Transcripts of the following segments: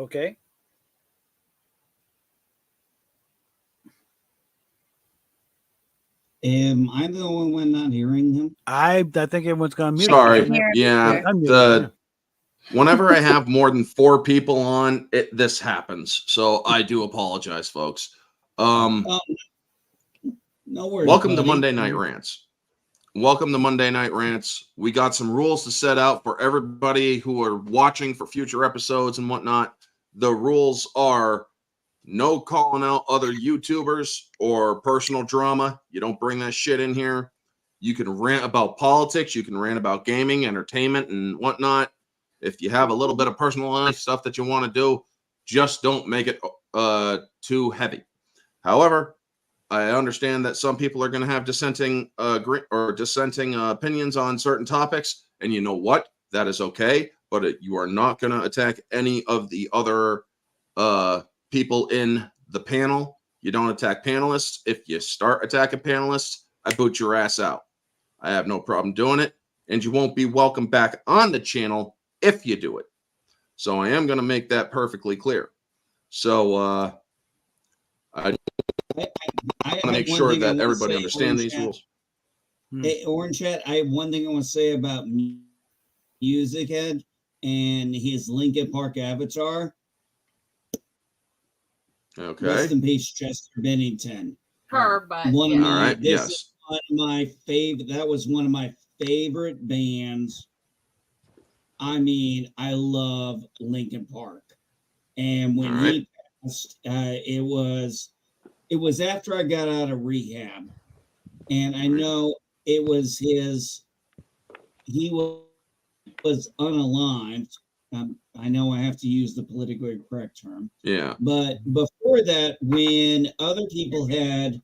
Okay. Am I the only one not hearing him? I think everyone's gonna mute. Sorry. Here. Yeah. Whenever I have more than 4 people on, this happens. So I do apologize, folks. No worries. Welcome to buddy. Monday Night Rants. Welcome to Monday Night Rants. We got some rules to set out for everybody who are watching for future episodes and whatnot. The rules are no calling out other YouTubers or personal drama. You don't bring that shit in here. You can rant about politics. You can rant about gaming, entertainment, and whatnot. If you have a little bit of personal life stuff that you want to do, just don't make it too heavy. However, I understand that some people are going to have dissenting opinions on certain topics, and you know what? That is okay, but you are not going to attack any of the other people in the panel. You don't attack panelists. If you start attacking panelists, I boot your ass out. I have no problem doing it, and you won't be welcome back on the channel if you do it. So I am going to make that perfectly clear. So I want to make sure that everybody understands these rules. Hey, Orange Chat, I have one thing I want to say about Music Head and his Linkin Park avatar. Okay. Rest in peace, Chester Bennington. Her, but One of yeah. my, All right, this yes. is one of my favorite. That was one of my favorite bands. I mean, I love Linkin Park, and when he passed, it was after I got out of rehab, and I know it was his. He was unalived. I know I have to use the politically correct term. Yeah. But before that, when other people had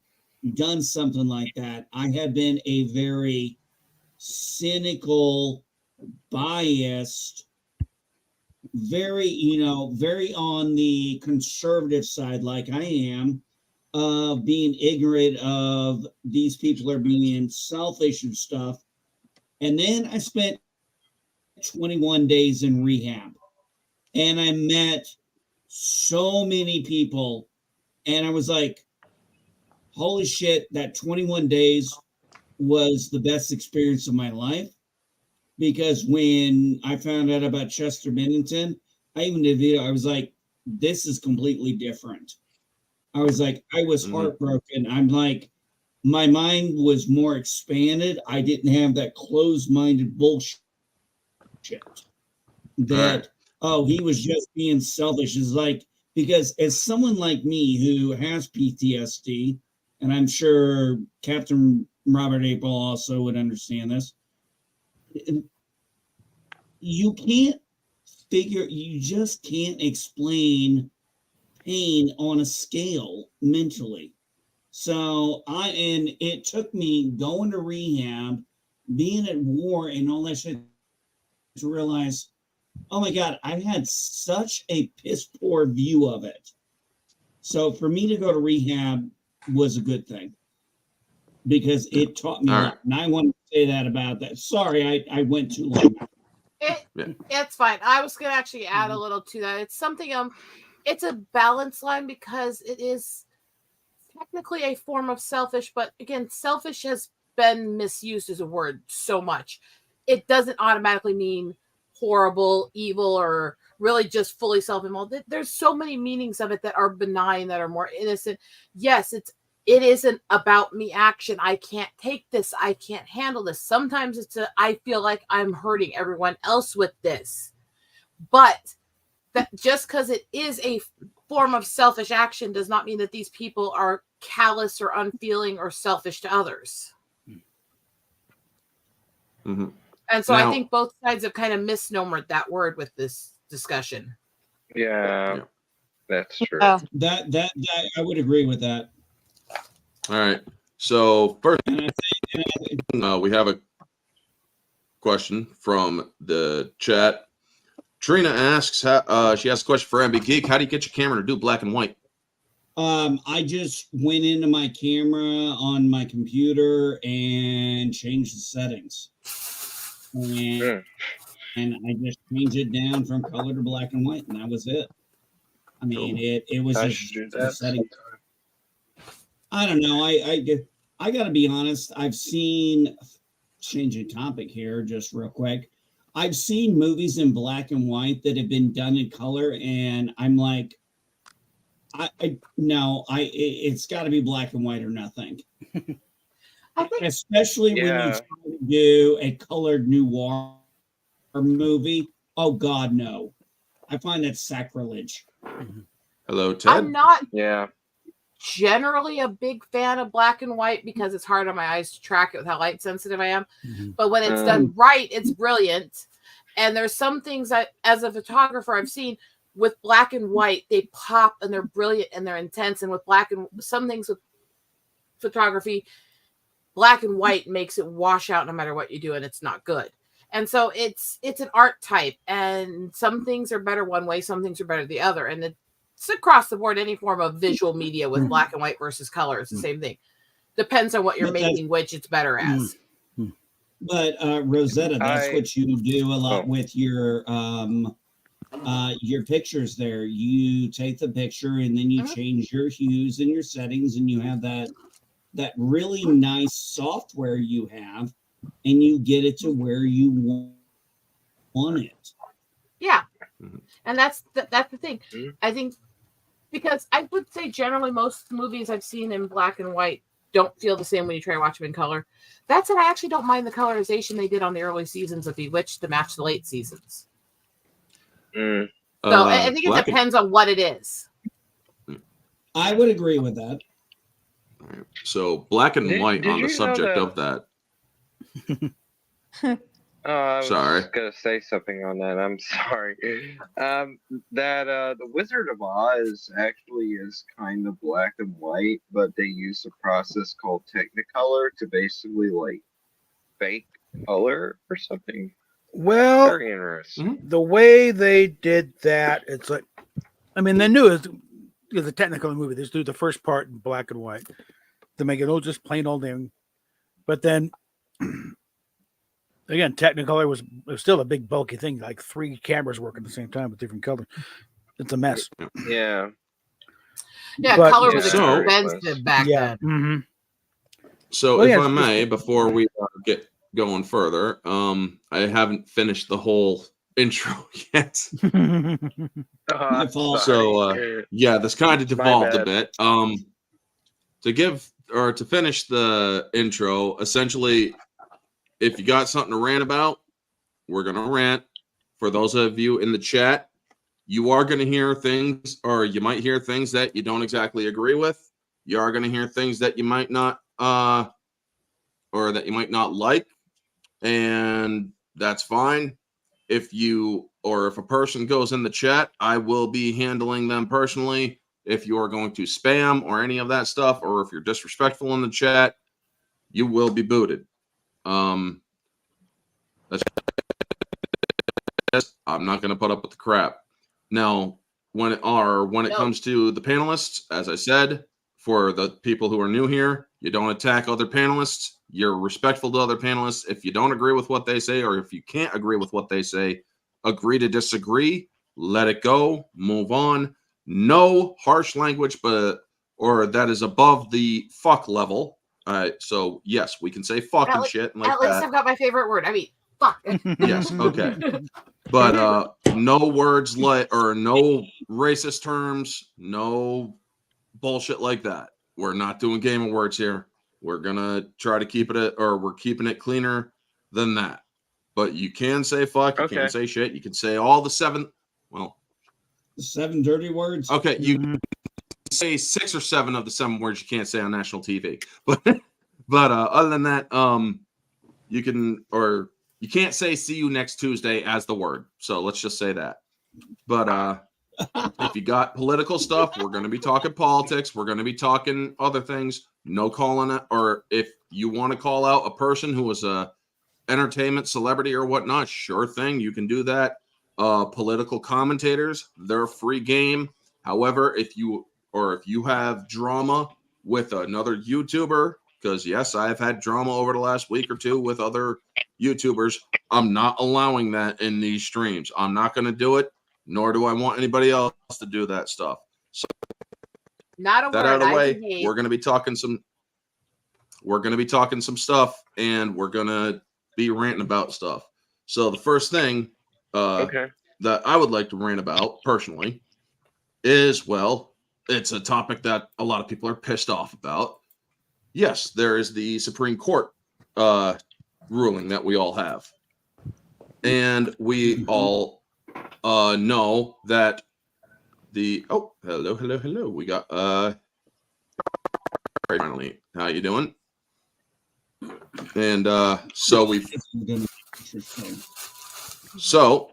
done something like that, I had been a very cynical, biased, very, very on the conservative side, like I am, of being ignorant of these people are being selfish and stuff. And then I spent 21 days in rehab, and I met so many people, and I was like, holy shit, that 21 days was the best experience of my life. Because when I found out about Chester Bennington, I even did a video. I was like, this is completely different. I was like, I was heartbroken. I'm like, my mind was more expanded. I didn't have that closed-minded bullshit that, oh, he was just being selfish. Is like, because as someone like me who has PTSD, and I'm sure Captain Robert April also would understand this, you just can't explain pain on a scale mentally. So and it took me going to rehab, being at war and all that shit to realize, oh my God, I had such a piss poor view of it. So for me to go to rehab was a good thing because it taught me a lot. And I want to say that about that. Sorry, I went too long. It's fine. I was going to actually add a little to that. It's something, it's a balance line because it is technically a form of selfish, but again, selfish has been misused as a word so much. It doesn't automatically mean horrible, evil, or really just fully self-involved. There's so many meanings of it that are benign, that are more innocent. Yes, it isn't about me action. I can't take this. I can't handle this. Sometimes I feel like I'm hurting everyone else with this. But that just because it is a form of selfish action does not mean that these people are callous or unfeeling or selfish to others. Mm-hmm. And so I think both sides have kind of misnomered that word with this discussion. Yeah. That's true. That I would agree with that. All right. So first, we have a question from the chat. Trina asks, she has a question for MB Geek. How do you get your camera to do black and white? I just went into my camera on my computer and changed the settings. And I just changed it down from color to black and white, and that was it. I mean, Cool. it was I just should do the that setting. sometime. I don't know. I got to be honest. I've seen, changing topic here just real quick. I've seen movies in black and white that have been done in color, and I'm like, it's got to be black and white or nothing. I think Especially when you Yeah. try to do a colored noir movie. Oh God, no! I find that sacrilege. Hello, Ted. I'm not Yeah. generally a big fan of black and white because it's hard on my eyes to track it with how light sensitive I am. Mhm. But when it's done right, it's brilliant. And there's some things that, as a photographer, I've seen with black and white, they pop and they're brilliant and they're intense. And with some things with photography, black and white makes it wash out no matter what you do, and it's not good. And so it's an art type, and some things are better one way, some things are better the other. And it's across the board, any form of visual media with black and white versus color is the same thing. Depends on what you're making, which it's better as. But Rosetta, that's I- what you do a lot Oh. with your pictures there. You take the picture and then you change your hues and your settings, and you have that really nice software you have, and you get it to where you want it. Yeah. Mhm. And that's the thing. Mhm. I think because I would say generally most movies I've seen in black and white don't feel the same when you try to watch them in color. That said, I actually don't mind the colorization they did on the early seasons of Bewitched to match the late seasons. Mm. So I think it Black and- depends on what it is. I would agree with that. All right. So black and Did- white did on the you know subject that- of that. I was Sorry. gonna say something on that. I'm sorry. The Wizard of Oz actually is kind of black and white, but they use a process called Technicolor to basically like fake color or something. Well, Very interesting. the way they did that, it's like, I mean, they knew it was a technical movie. They just do the first part in black and white to make it all just plain old thing. But then, again, Technicolor was still a big bulky thing, like 3 cameras working at the same time with different colors. It's a mess. Yeah. Yeah, But- color was So- expensive back Yeah. then. Mm-hmm. So Well, if yeah, I it's- may, before we get going further, I haven't finished the whole intro yet. My fault. So, yeah, this kind of devolved a bad. bit. To finish the intro, essentially, if you got something to rant about, we're gonna rant. For those of you in the chat, you are gonna hear things, or you might hear things that you don't exactly agree with. You are gonna hear things that you might not, or that you might not like, and that's fine. If a person goes in the chat, I will be handling them personally. If you are going to spam or any of that stuff, or if you're disrespectful in the chat, you will be booted. I'm not going to put up with the crap. Now, when it comes to the panelists, as I said, for the people who are new here, you don't attack other panelists. You're respectful to other panelists. If you don't agree with what they say, or if you can't agree with what they say, agree to disagree. Let it go. Move on. No harsh language, or that is above the fuck level. So yes, we can say fuck and shit like At least that. I've got my favorite word. I mean, fuck. Yes, okay. But no words or no racist terms, no bullshit like that. We're not doing game of words here. We're gonna try to keep it we're keeping it cleaner than that. But you can say fuck, you can say shit, you can say all the 7 dirty words. Okay, you can say 6 or 7 of the 7 words you can't say on national TV. But other than that, you can't say see you next Tuesday as the word. So let's just say that. But if you got political stuff, we're going to be talking politics. We're going to be talking other things. No calling it. Or if you want to call out a person who is a entertainment celebrity or whatnot, sure thing. You can do that. Political commentators, they're free game. However, if you have drama with another YouTuber, because yes, I've had drama over the last week or 2 with other YouTubers, I'm not allowing that in these streams. I'm not going to do it. nor do I want anybody else to do that stuff. So Not a that word out of the I way, behave. we're going to be talking some stuff, and we're going to be ranting about stuff. So the first thing Okay. that I would like to rant about personally is, well, it's a topic that a lot of people are pissed off about. Yes, there is the Supreme Court ruling that we all have. And we all know that hello. We got finally, how you doing? And so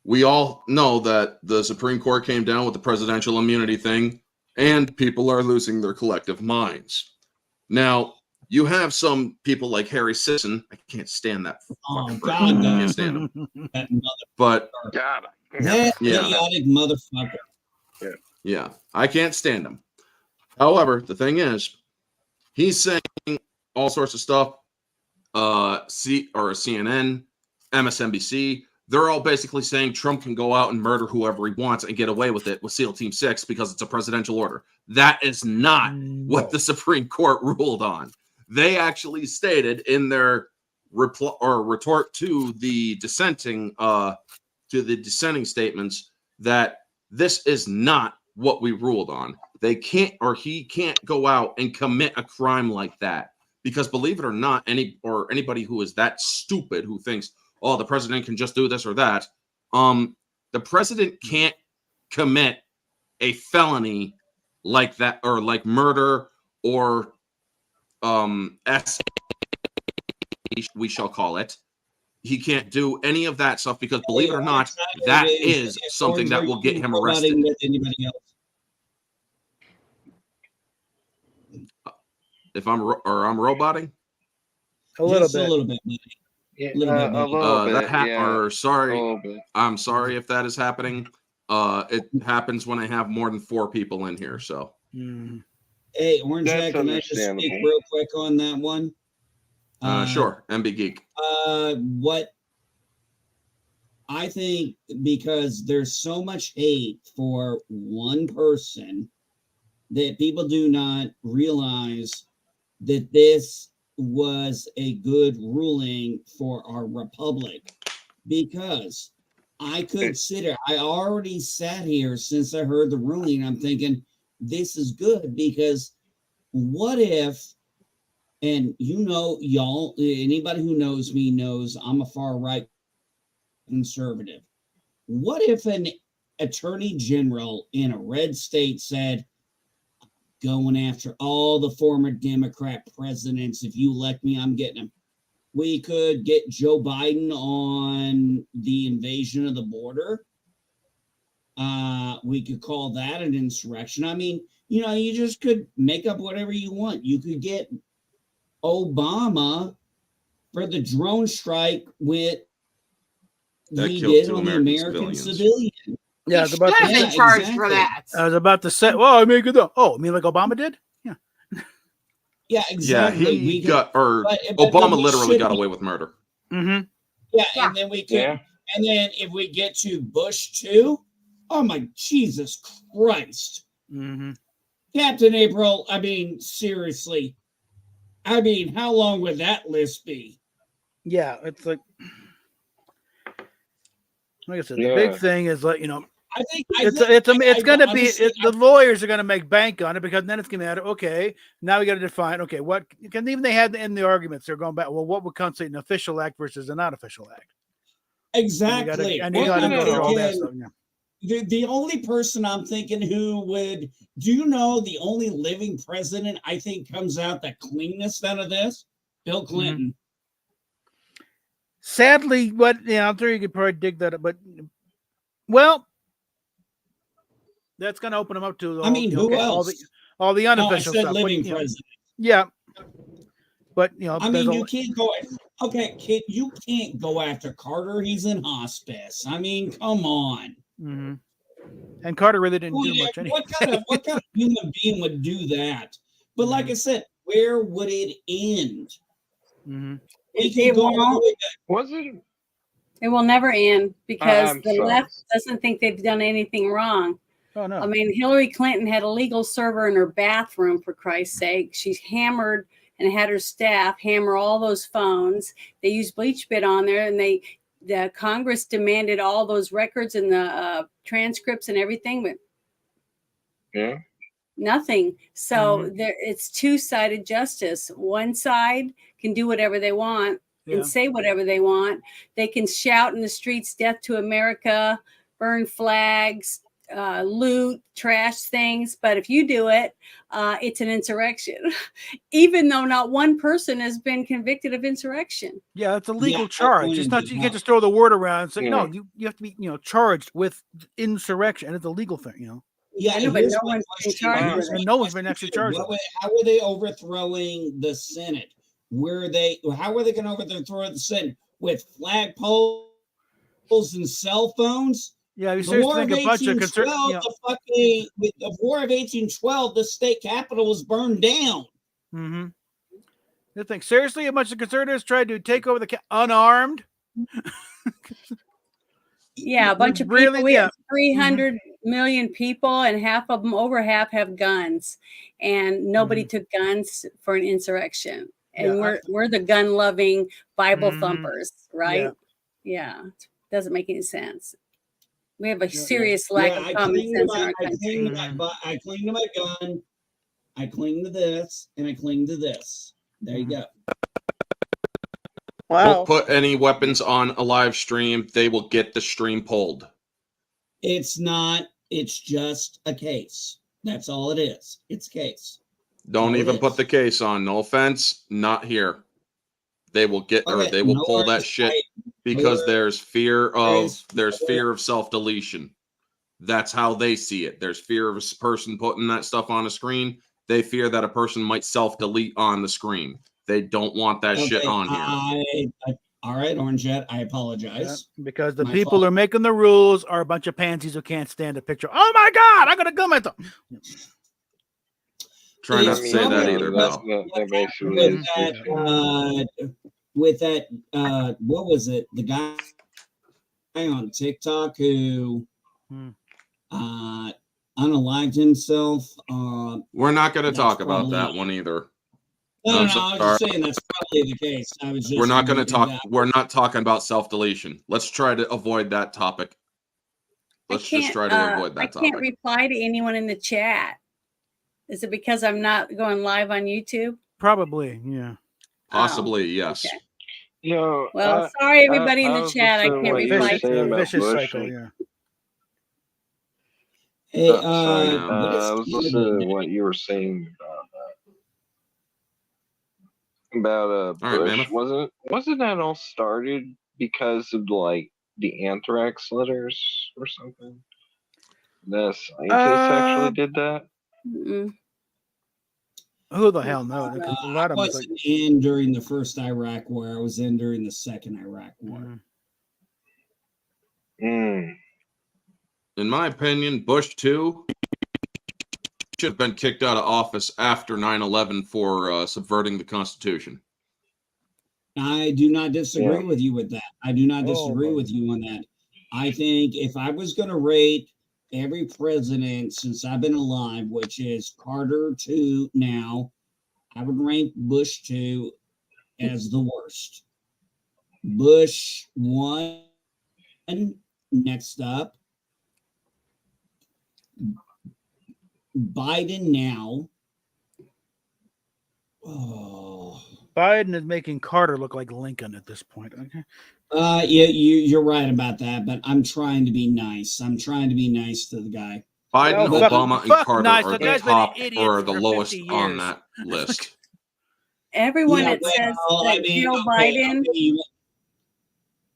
we all know that the Supreme Court came down with the presidential immunity thing, and people are losing their collective minds. Now, you have some people like Harry Sisson. I can't stand that. Oh, fucker. God, I no. can't stand him. That But God. that Yeah. idiotic motherfucker. yeah, I can't stand him. However, the thing is, he's saying all sorts of stuff. CNN, MSNBC, they're all basically saying Trump can go out and murder whoever he wants and get away with it with SEAL Team 6 because it's a presidential order. That is not what the Supreme Court ruled on. They actually stated in their retort to the dissenting statements that this is not what we ruled on. They can't, or he can't go out and commit a crime like that. Because believe it or not, anybody who is that stupid who thinks, oh, the president can just do this or that, the president can't commit a felony like that, or like murder, or we shall call it. He can't do any of that stuff because, believe it or not, that is something that will get him arrested. With anybody else. If I'm roboting, Just a little bit, buddy. Yeah, Little bit, a buddy. little bit. or A sorry, little bit. I'm sorry if that is happening. It happens when I have more than 4 people in here. So Hey, Orange That's Jack, can I just speak understandable. real quick on that one? sure, MB Geek. What I think, because there's so much hate for one person, that people do not realize that this was a good ruling for our republic. Because I already sat here since I heard the ruling. I'm thinking, this is good, because what if, and y'all, anybody who knows me knows I'm a far right conservative. What if an attorney general in a red state said, going after all the former Democrat presidents, if you elect me, I'm getting them? We could get Joe Biden on the invasion of the border. We could call that an insurrection. I mean, you just could make up whatever you want. You could get Obama for the drone strike with That he killed did 2 on the American American civilians. civilian. Yeah, I He was about should to have been Yeah, charged for exactly. that. I was about to say, well, I mean, oh, you mean like Obama did? Yeah. Yeah, exactly. Yeah, Obama but we literally should got be- away with murder. Mm-hmm. Yeah, Yeah. and then we could, Yeah. and then if we get to Bush too, oh my Jesus Christ, Mm-hmm. Captain April. I mean, seriously. I mean, how long would that list be? Yeah, it's like I said, the Yeah. big thing is like I think it's going to be honestly, the lawyers are going to make bank on it, because then it's going to matter. Okay, now we got to define. Okay, what can even they had in the arguments? They're going back. Well, what would constitute an official act versus a not official act? exactly. And you got to go through all that Again, stuff. Yeah. the only person I'm thinking who would, the only living president I think comes out the cleanest out of this? Bill Clinton. Sadly, I'm sure you could probably dig that up, but well, that's going to open them up to. I mean, who else? All the No, I unofficial said stuff. living but, president. Yeah, but I mean, you can't go. Okay, kid, you can't go after Carter. He's in hospice. I mean, come on. Mm-hmm. And Carter really didn't do much anyway. What kind of human being would do that? But like I said, where would it end? Mm-hmm. We can go all the way back. Wasn't It will never end because I'm the sorry. left doesn't think they've done anything wrong. Oh no. I mean, Hillary Clinton had a legal server in her bathroom, for Christ's sake. She hammered and had her staff hammer all those phones. They used bleach bit on there, and the Congress demanded all those records and the transcripts and everything, but Yeah. nothing. So there, it's two-sided justice. One side can do whatever they want and say whatever they want. They can shout in the streets, "Death to America," burn flags, loot, trash things. But if you do it, it's an insurrection, even though not one person has been convicted of insurrection. Yeah, it's a legal I charge. pointed It's not it you can't out. just throw the word around and say, no, Yeah. you have to be, charged with insurrection. It's a legal thing, Yeah, I know, but here's no my one's been question. charged Here's with my and no one's been question actually to you. charged with How were they overthrowing the Senate? How were they going to overthrow the Senate? With flagpoles and cell phones? Yeah, you The War seriously of think a bunch of 1812, the War of 1812, the state capitol was burned down. Mm-hmm. You think seriously a bunch of conservatives tried to take over the unarmed? Yeah, a bunch of Really? people. We have Yeah. 300 million people, and over half have guns, and nobody took guns for an insurrection. And Yeah, we're the gun-loving Bible Mhm. thumpers, right? Yeah, it doesn't make any sense. We have a serious lack of I common cling to sense in my, our I country. cling to I cling to my gun. I cling to this, and I cling to this. There you go. Don't put any weapons on a live stream. They will get the stream pulled. It's not. It's just a case. That's all it is. It's a case. Don't Oh, it even put is. the case on. No offense, not here. They will get or Okay, they will no pull that worries. shit because no there's fear worries. of self-deletion. That's how they see it. There's fear of a person putting that stuff on a screen. They fear that a person might self-delete on the screen. They don't want that shit on here. All right, Orange Jet, I apologize. Because the My people fault. who are making the rules are a bunch of pansies who can't stand a picture. Oh my God, I got a gun at them. Try not It's to say that probably either, because though. That basically with is that, what was it? The guy on TikTok who unalived himself. We're not going to That's talk about probably- that one either. No, I'm I was just saying that's probably the case. I was just. We're not going to alluding talk. that. We're not talking about self-deletion. Let's try to avoid that topic. Let's just try to avoid I that can't topic. reply to anyone in the chat. Is it because I'm not going live on YouTube? Probably, yeah. Possibly, yes. Okay. Yo, Well, sorry, everybody in I the was chat. I listening can't what you were reply saying to. about Vicious Bush cycle, and- yeah. Hey, sorry, what is I was listening to what you were saying about All right, Bush. Mammoth. Wasn't that all started because of like the anthrax letters or something? The scientists actually did that. Mm-mm. Who the hell knows? A I lot of them. wasn't in during the first Iraq War. I was in during the second Iraq War. Mm. In my opinion, Bush 2 should have been kicked out of office after 9/11 for subverting the Constitution. I do not disagree Yeah. with you with that. I do not disagree boy. with you on that. I think if I was going to rate every president since I've been alive, which is Carter 2 now, I would rank Bush 2 as the worst. Bush 1 next up. Biden now. Oh. Biden is making Carter look like Lincoln at this point. Okay. Yeah, you're right about that, but I'm trying to be nice. I'm trying to be nice to the guy. Biden, Well, Obama, and fuck Carter nice. are The the guy's been an top idiot or the for lowest 50 on years. that list. Everyone Yeah, that says well, that I mean, Joe okay, Biden, okay,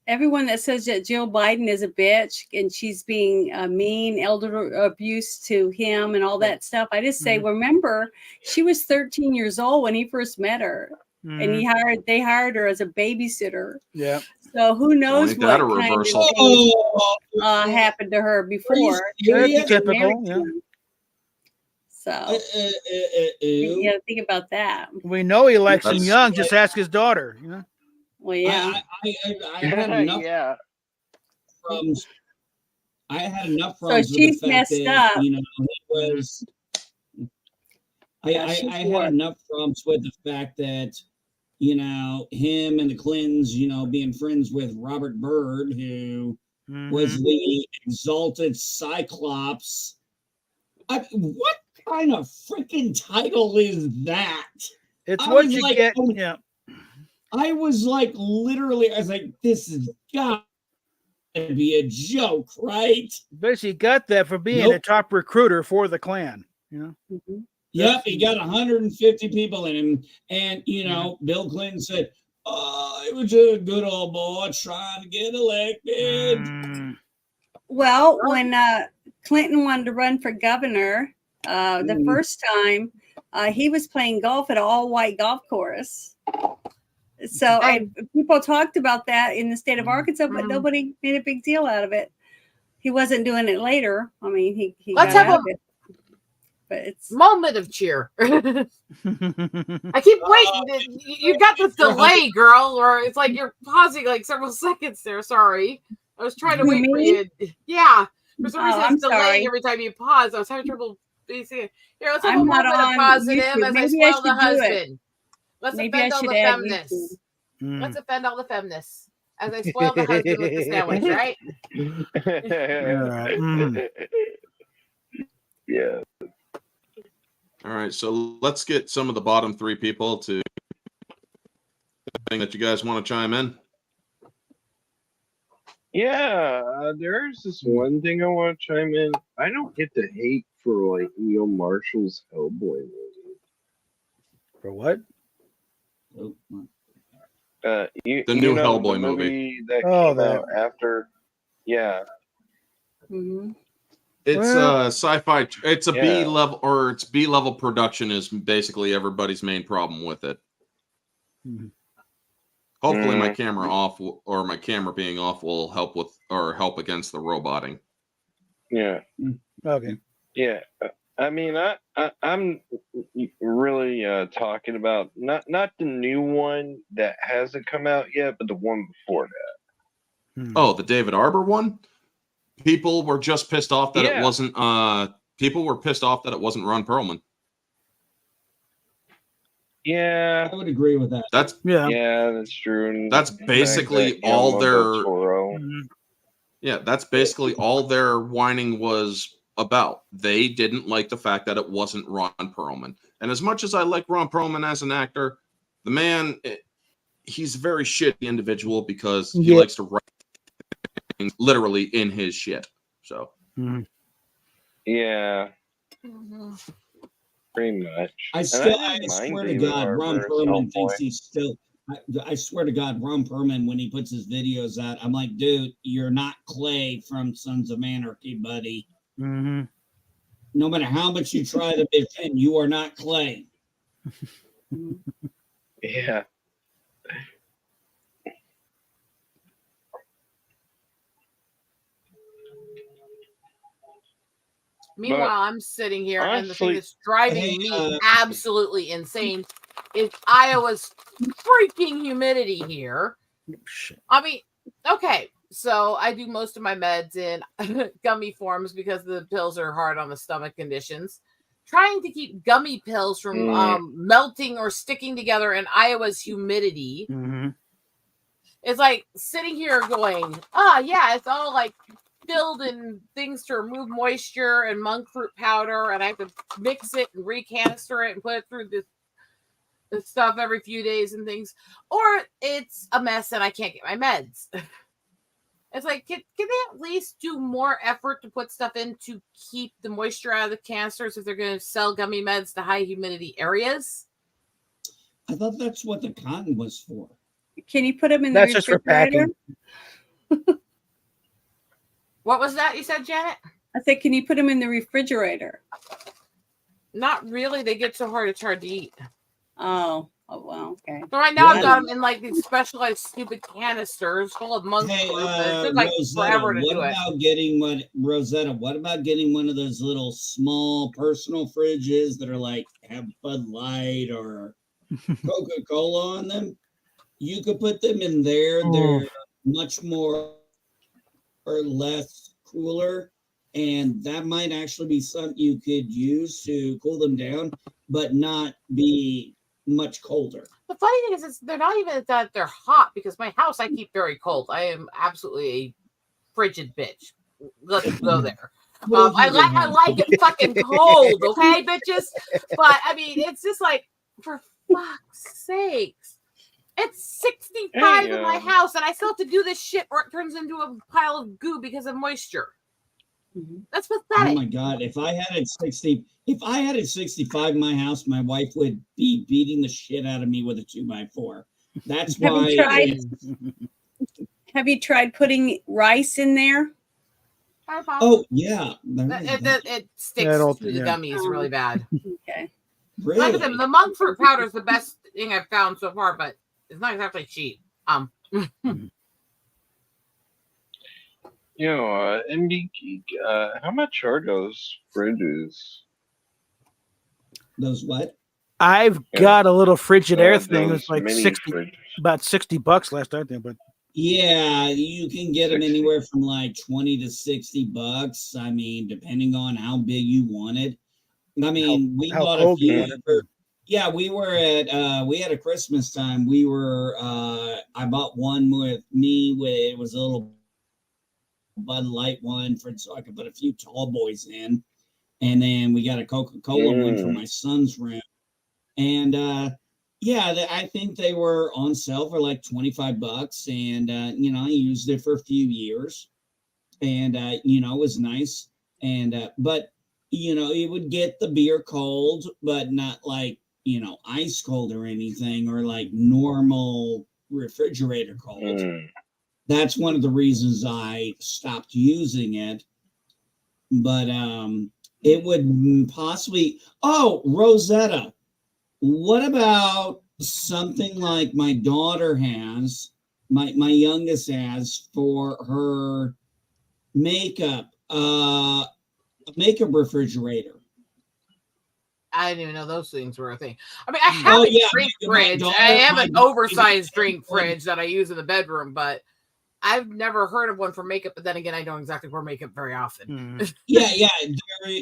everyone that says that Jill Biden is a bitch and she's being mean, elder abuse to him and all that stuff, I just say, remember, she was 13 years old when he first met her, and they hired her as a babysitter. Yeah. So who knows ain't that what a kind of reversal? things happened to her before. She was serious? married Typical, to yeah. him. So you ew. got to think about that. We know he likes him That's- young. Just ask his daughter. Well, yeah. I had enough. Yeah. problems. I had enough So problems with she's the fact messed that up. he was. I had what? enough problems with the fact that him and the Clintons, being friends with Robert Byrd, who was the exalted Cyclops. What kind of freaking title is that? It's what you get. Yeah. I was like, literally, I was like, this has got to be a joke, right? Basically, got that for being a top recruiter for the Klan. Yep, he got 150 people in him. And, Bill Clinton said, it was a good old boy trying to get elected. Well, when Clinton wanted to run for governor the first time, he was playing golf at an all-white golf course. So and people talked about that in the state of Arkansas, but nobody made a big deal out of it. He wasn't doing it later. I mean, he Let's got have out of it. But it's moment of cheer. I keep waiting. You got this delay, girl, or it's like you're pausing like several seconds there. Sorry. I was trying to wait for you. Yeah. For some reason, it's delaying every time you pause. I was having trouble basing it. Here, let's have a moment of positive as I spoil the husband. Let's offend all the feminists. Let's offend all the feminists as I spoil the husband with the sandwich, right? Yeah. All right, so let's get some of the bottom three people to thing that you guys want to chime in. Yeah, there's this one thing I want to chime in. I don't get the hate for like Neil Marshall's Hellboy movie. For what? The new Hellboy movie that came out after. Yeah. It's sci-fi. It's a B level, or it's B level production is basically everybody's main problem with it. Hopefully, my camera off or my camera being off will help with or help against the roboting. Yeah. Okay. Yeah. I mean, I'm really talking about not the new one that hasn't come out yet, but the one before that. Oh, the David Arbor one. People were just pissed off that it wasn't. People were pissed off that it wasn't Ron Perlman. Yeah, I would agree with that. That's that's true. And that's basically all their. Yeah, that's basically all their whining was about. They didn't like the fact that it wasn't Ron Perlman. And as much as I like Ron Perlman as an actor, the man, he's a very shitty individual because he likes to write things literally in his shit. So. Yeah. Pretty much. I swear to God, Ron Perlman thinks he's still. I swear to God, Ron Perlman, when he puts his videos out, I'm like, dude, you're not Clay from Sons of Anarchy, buddy. No matter how much you try to defend, you are not Clay. Yeah. Meanwhile, I'm sitting here, and the thing that's driving me absolutely insane is Iowa's freaking humidity here. I mean, okay, so I do most of my meds in gummy forms because the pills are hard on the stomach conditions. Trying to keep gummy pills from melting or sticking together in Iowa's humidity. It's like sitting here going, it's all like filled in things to remove moisture and monk fruit powder, and I have to mix it and recanister it and put it through this stuff every few days and things, or it's a mess and I can't get my meds. It's like, can they at least do more effort to put stuff in to keep the moisture out of the canisters if they're going to sell gummy meds to high humidity areas? I thought that's what the cotton was for. Can you put them in the refrigerator? That's just for packing. What was that you said, Janet? I said, can you put them in the refrigerator? Not really. They get so hard, it's hard to eat. Oh, well, okay. So right now I've got them in like these specialized stupid canisters full of monk fruit. It took like forever to do it. Rosetta, what about getting one of those little small personal fridges that are like have Bud Light or Coca-Cola on them? You could put them in there. They're much more or less cooler. And that might actually be something you could use to cool them down, but not be much colder. The funny thing is, they're not even that they're hot, because my house I keep very cold. I am absolutely a frigid bitch. Let's go there. I like it fucking cold, okay, bitches? But I mean, it's just like, for fuck's sakes. It's 65 in my house, and I still have to do this shit, or it turns into a pile of goo because of moisture. That's pathetic. Oh my god! If I had it 65 in my house, my wife would be beating the shit out of me with a 2x4. That's why. Have you tried putting rice in there? Oh yeah, it sticks to the gummies really bad. Okay. Really? Like I said, the monk fruit powder is the best thing I've found so far, but it's not exactly cheap. MD Geek, how much are those fridges? Those what? I've got a little Frigidaire thing. Those It's like mini 60, fridges. about $60 last I think. But Yeah, you can get them 60. anywhere from like $20 to $60. I mean, depending on how big you want it. I mean, we how bought a cold you few. want it. Yeah, we had a Christmas time. I bought one with it was a little Bud Light one so I could put a few tall boys in. And then we got a Coca-Cola one for my son's room. And I think they were on sale for like $25. And I used it for a few years. And it was nice. And but it would get the beer cold, but not like ice cold or anything, or like normal refrigerator cold. That's one of the reasons I stopped using it. But it would possibly. Oh, Rosetta, what about something like my daughter has, my youngest has for her makeup, makeup refrigerator? I didn't even know those things were a thing. I mean, I have a drink fridge. I have an oversized drink fridge that I use in the bedroom, but I've never heard of one for makeup. But then again, I don't exactly wear makeup very often. Yeah.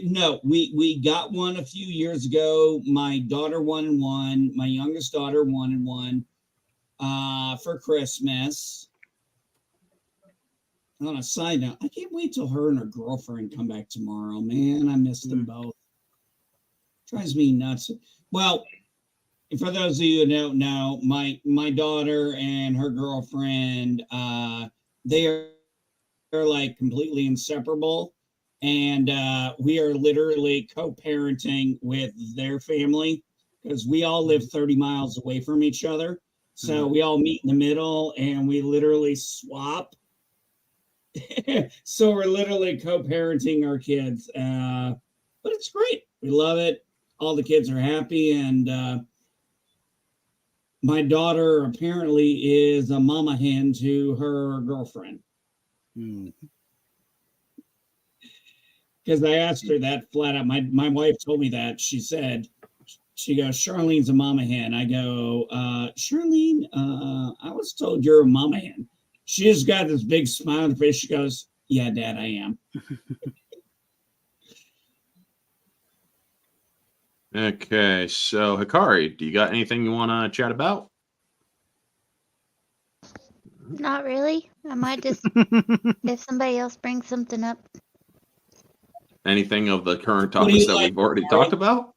No, we got one a few years ago. My daughter wanted one. My youngest daughter wanted one for Christmas. On a side note, I can't wait till her and her girlfriend come back tomorrow. Man, I miss them both. Drives me nuts. Well, for those of you who don't know, my daughter and her girlfriend, they are like completely inseparable, and we are literally co-parenting with their family because we all live 30 miles away from each other. So we all meet in the middle, and we literally swap. So we're literally co-parenting our kids, but it's great. We love it. All the kids are happy, and my daughter apparently is a mama hen to her girlfriend. Because I asked her that flat out. My wife told me that. She goes, Charlene's a mama hen. I go, Charlene, I was told you're a mama hen. She just got this big smile on her face. She goes, yeah, Dad, I am. Okay, so Hikari, do you got anything you want to chat about? Not really. I might just, if somebody else brings something up. Anything of the current What do you topics that like, we've already Hikari? talked about?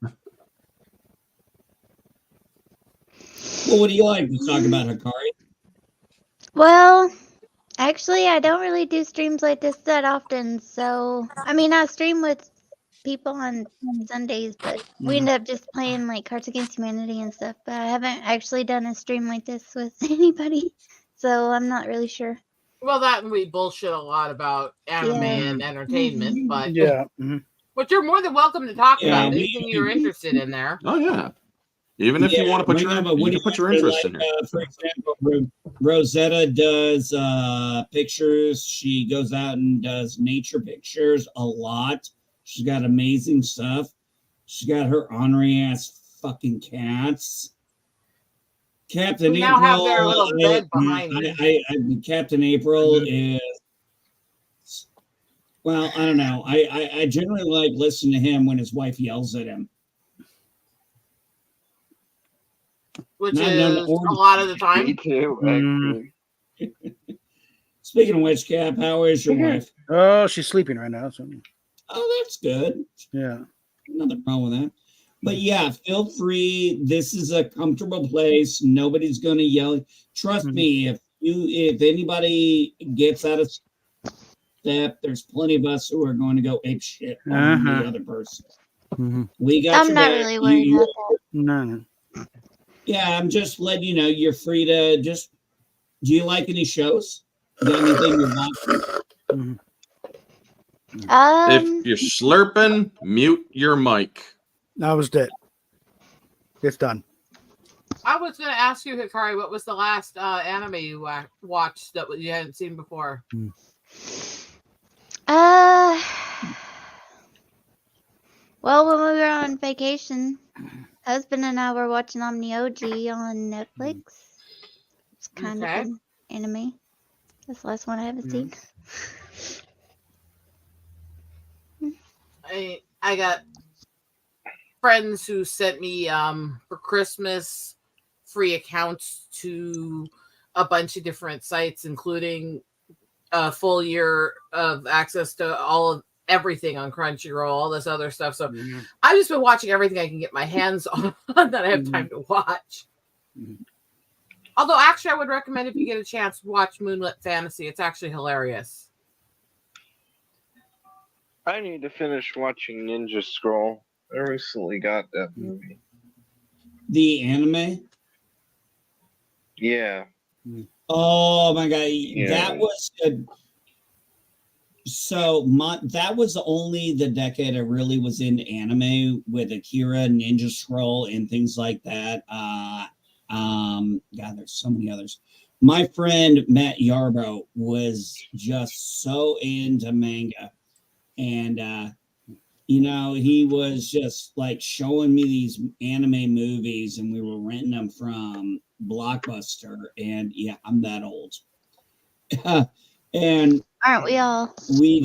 Well, what do you like to talk about, Hikari? Well, actually, I don't really do streams like this that often. So, I mean, I stream with people on Sundays, but we end up just playing like Cards Against Humanity and stuff. But I haven't actually done a stream like this with anybody, so I'm not really sure. Well, that and we bullshit a lot about anime and entertainment, but but you're more than welcome to talk about anything you're interested in there. Oh yeah, even if you want to put your interest in it. For example, Rosetta does pictures. She goes out and does nature pictures a lot. She's got amazing stuff. She's got her ornery ass fucking cats. Captain now April. have their little bed behind me. Captain April is Well, I don't know. I generally like listening to him when his wife yells at him. which Not known is to order. a lot of the Me time. too, Mm. actually. Speaking of which, Cap, how is your wife? Oh, she's sleeping right now. So Oh, that's good. yeah. Nothing wrong with that. But yeah, feel free. This is a comfortable place. Nobody's going to yell. Trust me, if anybody gets out of step, there's plenty of us who are going to go ape shit on the other person. We got I'm your not back. really worried about that. No. Yeah, I'm just letting you know. You're free to just. Do you like any shows? You got anything you're watching? If you're slurping, mute your mic. That was it. It's done. I was going to ask you, Hikari, what was the last anime you watched that you hadn't seen before? Well, when we were on vacation, husband and I were watching Omnioji on Netflix. It's kind of an anime. That's the last one I haven't seen. I got friends who sent me for Christmas free accounts to a bunch of different sites, including a full year of access to all of everything on Crunchyroll, all this other stuff. So I've just been watching everything I can get my hands on that I have time to watch. Although, actually, I would recommend if you get a chance, watch Moonlit Fantasy. It's actually hilarious. I need to finish watching Ninja Scroll. I recently got that movie. The anime? Yeah. Oh my god, Yeah. that was good. So that was only the decade I really was into anime with Akira, Ninja Scroll, and things like that. God, there's so many others. My friend Matt Yarbo was just so into manga, and he was just like showing me these anime movies, and we were renting them from Blockbuster. And yeah, I'm that old. And aren't we all? We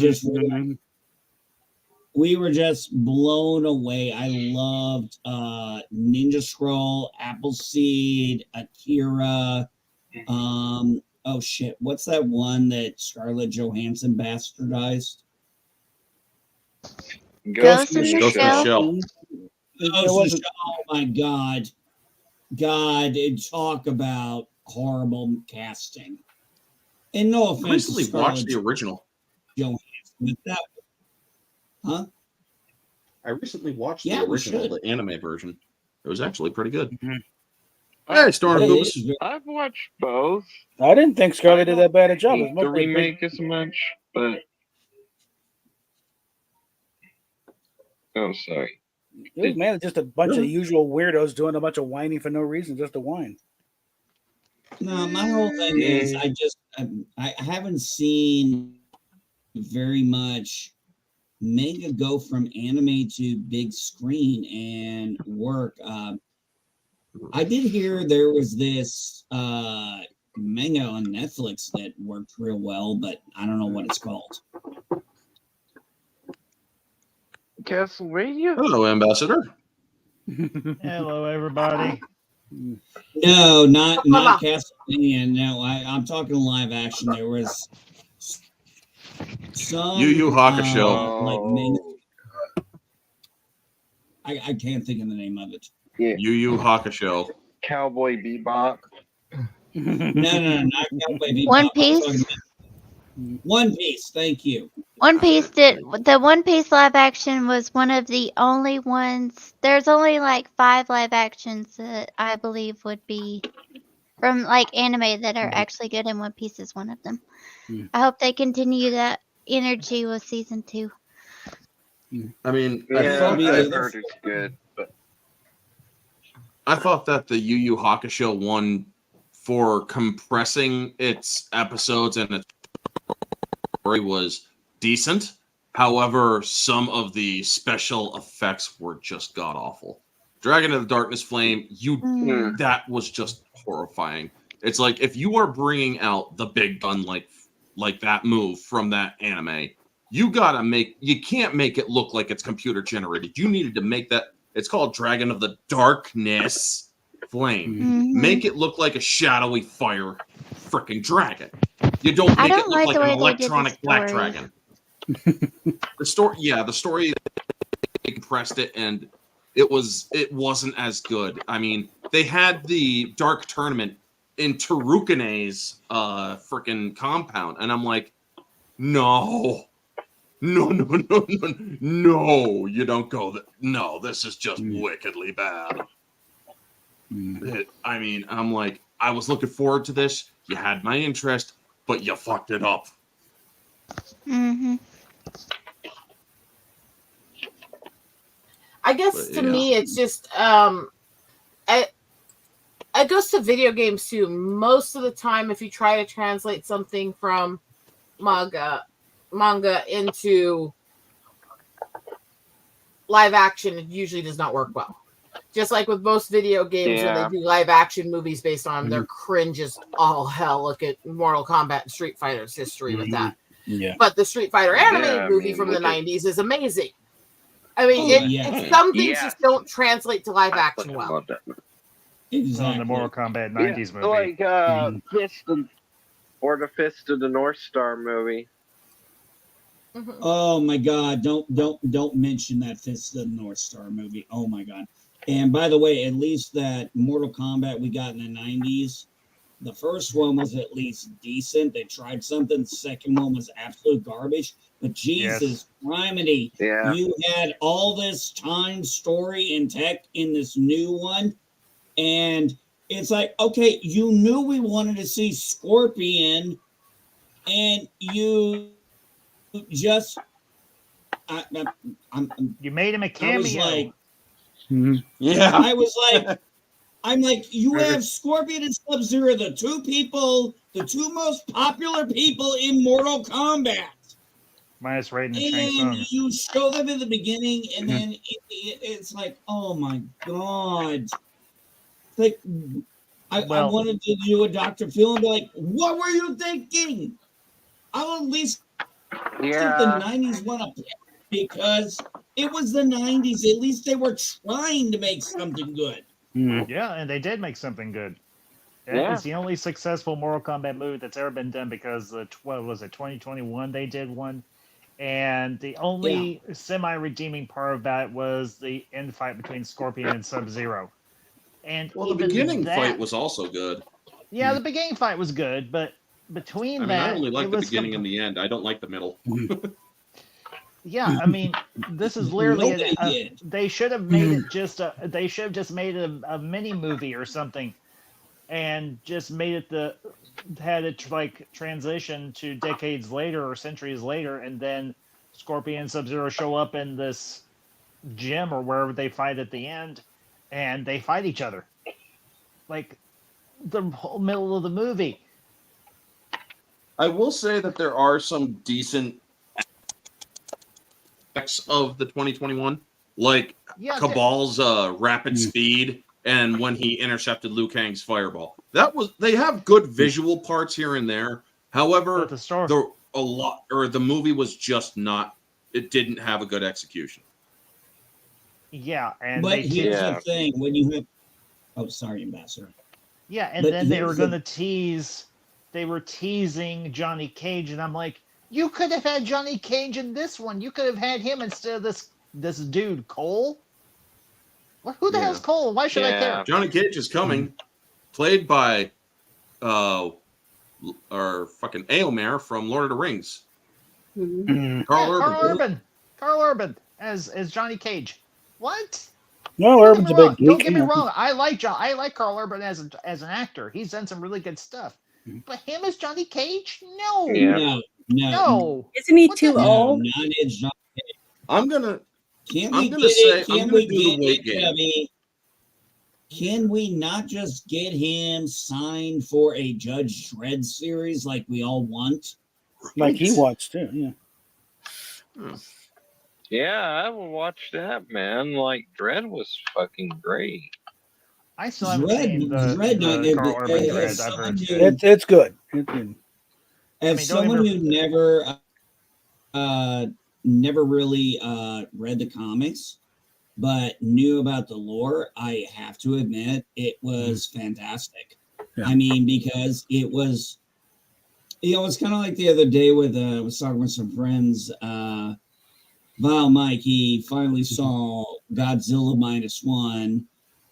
were just blown away. I loved Ninja Scroll, Appleseed, Akira. Oh shit, what's that one that Scarlett Johansson bastardized? Ghost in the Ghost in the Shell. Oh my god. Talk about horrible casting. And no I offense recently to watched Scarlett the original. Johansson, but that, huh? I recently watched Yeah, the we original, should. the anime version. It was actually pretty good. I- Hey, Storm It Goobus. is. I've watched both. I didn't think Scarlett did that bad a job. It was Hate the mostly remake as much, but oh, sorry. It was mainly just a bunch of usual weirdos doing a bunch of whining for no reason, just to whine. No, my whole thing is I haven't seen very much manga go from anime to big screen and work. I did hear there was this manga on Netflix that worked real well, but I don't know what it's called. Castlevania? Hello, Ambassador. Hello, everybody. No, not Castlevania. No, I'm talking live action. There was some Yu Yu Hakusho. like manga. Oh, I can't think of the name of it. yeah. Yu Yu Hakusho. Cowboy Bebop. No, not Cowboy Bebop. One I'm Piece? talking about One Piece. Thank you. One Piece the One Piece live action was one of the only ones. There's only like 5 live actions that I believe would be from like anime that are actually good, and One Piece is one of them. I hope they continue that energy with season 2. I mean, Yeah, I've heard it's good, but I thought that the Yu Yu Hakusho one, for compressing its episodes and its story, was decent. However, some of the special effects were just god awful. Dragon of the Darkness Flame, that was just horrifying. It's like if you are bringing out the big gun like that move from that anime, you can't make it look like it's computer generated. You needed to make that. It's called Dragon of the Darkness Flame. Mhm. Make it look like a shadowy fire freaking dragon. You don't I make don't it look like like the an way they did the electronic black story. dragon. The story they compressed it, and it wasn't as good. I mean, they had the Dark Tournament in Tarukane's freaking compound, and I'm like, no, you don't go there. No, this is just wickedly bad. I'm like, I was looking forward to this. You had my interest, but you fucked it up. Mhm. I guess But, to yeah. me, it's just it goes to video games too. Most of the time, if you try to translate something from manga into live action, it usually does not work well. Just like with most video games, when Yeah. they do live action movies based on them, they're cringe as all hell. Look at Mortal Kombat and Street Fighter's history with that. Yeah. But the Street Fighter animated Yeah, I movie mean, from the look at- 90s is amazing. I mean, yeah. it's some things Yes. just don't translate to live I action fucking well. love that. On Exactly. the Mortal Kombat Yeah, 90s movie. like the Fist of the North Star movie. Mhm. Oh my God! Don't mention that Fist of the North Star movie. Oh my God! And by the way, at least that Mortal Kombat we got in the '90s, the first one was at least decent. They tried something. The second one was absolute garbage. But Jesus, criminy, Yeah. you had all this time, story, and tech in this new one, and it's like, okay, you knew we wanted to see Scorpion, and you just You made him a I was cameo. like, Yeah. I was like, I'm like, you have Scorpion and Sub-Zero, the two most popular people in Mortal Kombat, Minus Raiden and Shang and Tsung. you show them in the beginning, and then it's like, oh my God, like I wanted to do a Dr. Phil and be like, what were you thinking? I'll at least give the 90s one up because it was the 90s. At least they were trying to make something good. Yeah, and they did make something good. Yeah. It's the only successful Mortal Kombat movie that's ever been done because what was it, 2021 they did one. And the only semi-redeeming part of that was the end fight between Scorpion and Sub-Zero. And Well, the even beginning that- fight was also good. Yeah, the beginning fight was good, but between I mean, that, I only like it the was beginning and the end. I don't like the middle. Yeah, I mean, this is literally Nobody did. they should have made it they should have just made it a mini movie or something, and just made it had it like transition to decades later or centuries later, and then Scorpion and Sub-Zero show up in this gym or wherever they fight at the end, and they fight each other, like the whole middle of the movie. I will say that there are some decent aspects of the 2021, like Yeah, Cabal's rapid speed and when he intercepted Liu Kang's fireball. They have good visual parts here and there. However, but the story. the movie was just not. It didn't have a good execution. Yeah, and But they here's Yeah. the thing: when you have, oh, sorry, Ambassador. Yeah, and But then they were here's going to tease. They were teasing Johnny Cage, and I'm like, you could have had Johnny Cage in this one. You could have had him instead of this dude Cole. Who the Yeah. hell's Cole? Why should I care? Johnny Cage is coming, played by, our fucking Aomer from Lord of the Rings. Mhm. Carl Yeah, Urban. Carl Urban as Johnny Cage. What? No, Don't Urban's get a me wrong. big geek. Don't get me you know. wrong. I like Carl Urban as an actor. He's done some really good stuff. But him as Johnny Cage? No. Yeah. No. Isn't he What too the- No, old? not as John. I'm gonna Can I'm we gonna get say- it? I'm Can gonna we do the get weight it, game. Debbie? Can we not just get him signed for a Judge Dredd series like we all want? Like he wants to. Yeah. Yeah, I will watch that, man. Like, Dread was fucking great. I still haven't seen the Carl Urban Dread. I've heard it's good. It's good. It's good. As mean, don't someone even- who never never really read the comics, but knew about the lore. I have to admit, it was fantastic. Yeah. I mean, because it was, it's kind of like the other day with I was talking with some friends. Val Mike, he finally saw Godzilla -1,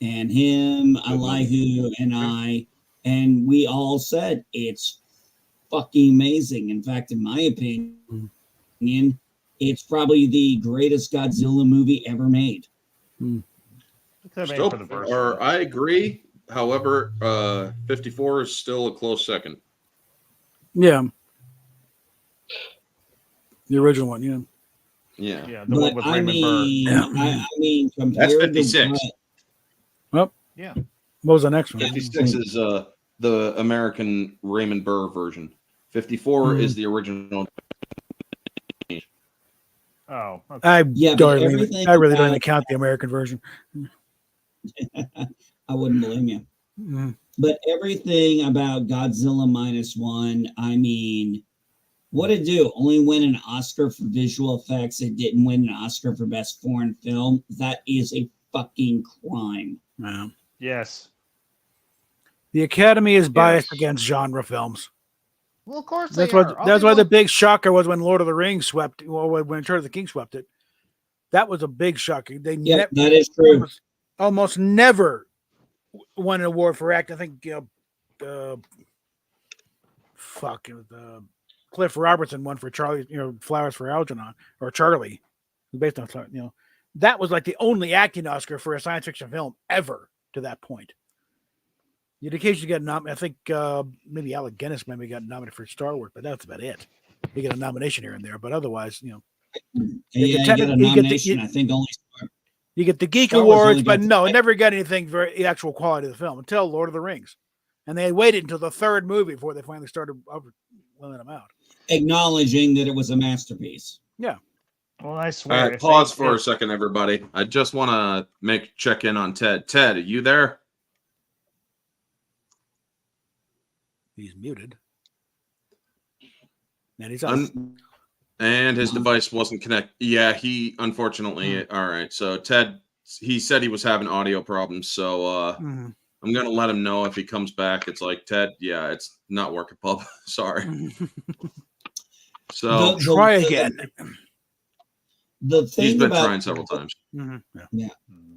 and him, Elihu, and I, and we all said it's fucking amazing. In fact, in my opinion, it's probably the greatest Godzilla movie ever made. Still, or I agree. However, 54 is still a close second. Yeah. The original one, yeah. Yeah. Yeah, the one But with I Raymond mean, Burr. I mean, That's compared 56. to Well, Yeah. what was the next one? 56 is the American Raymond Burr version. 54 is the original. Oh, okay. I Yeah, but don't really, everything I really don't about- even count the American version. I wouldn't blame you. Mhm. But everything about Godzilla -1, I mean, what it do? Only win an Oscar for visual effects. It didn't win an Oscar for best foreign film. That is a fucking crime. Yeah. Yes. The Academy is biased Yes. against genre films. Well, of course That's they what. are. All That's why people- the big shocker was when Lord of the Rings swept. Well, when Return of the King swept it, that was a big shocker. They Yeah, that is true. almost never won an award for act. I think Cliff Robertson won for Charlie. Flowers for Algernon or Charlie, based on that was like the only acting Oscar for a science fiction film ever to that point. You'd occasionally get nominated. I think maybe Alec Guinness maybe got nominated for Star Wars, but that's about it. You get a nomination here and there, but otherwise, Yeah, you you get get a you get the- nomination. I think only. you get the Geek Star Wars only Awards, got but the- no, it never got anything for the actual quality of the film until Lord of the Rings. And they waited until the third movie before they finally started letting them out. Acknowledging that it was a masterpiece. Well, I All swear. right, if pause they- for a if- second, everybody. I just want to check in on Ted. Ted, are you there? He's muted. And he's on. And his device wasn't connected. Yeah, he unfortunately. All right, so Ted, he said he was having audio problems. So Mhm. I'm gonna let him know if he comes back. It's like, Ted, yeah, it's not working, pub. Sorry. So Try again. The he's thing been about trying several times. Mhm. Yeah.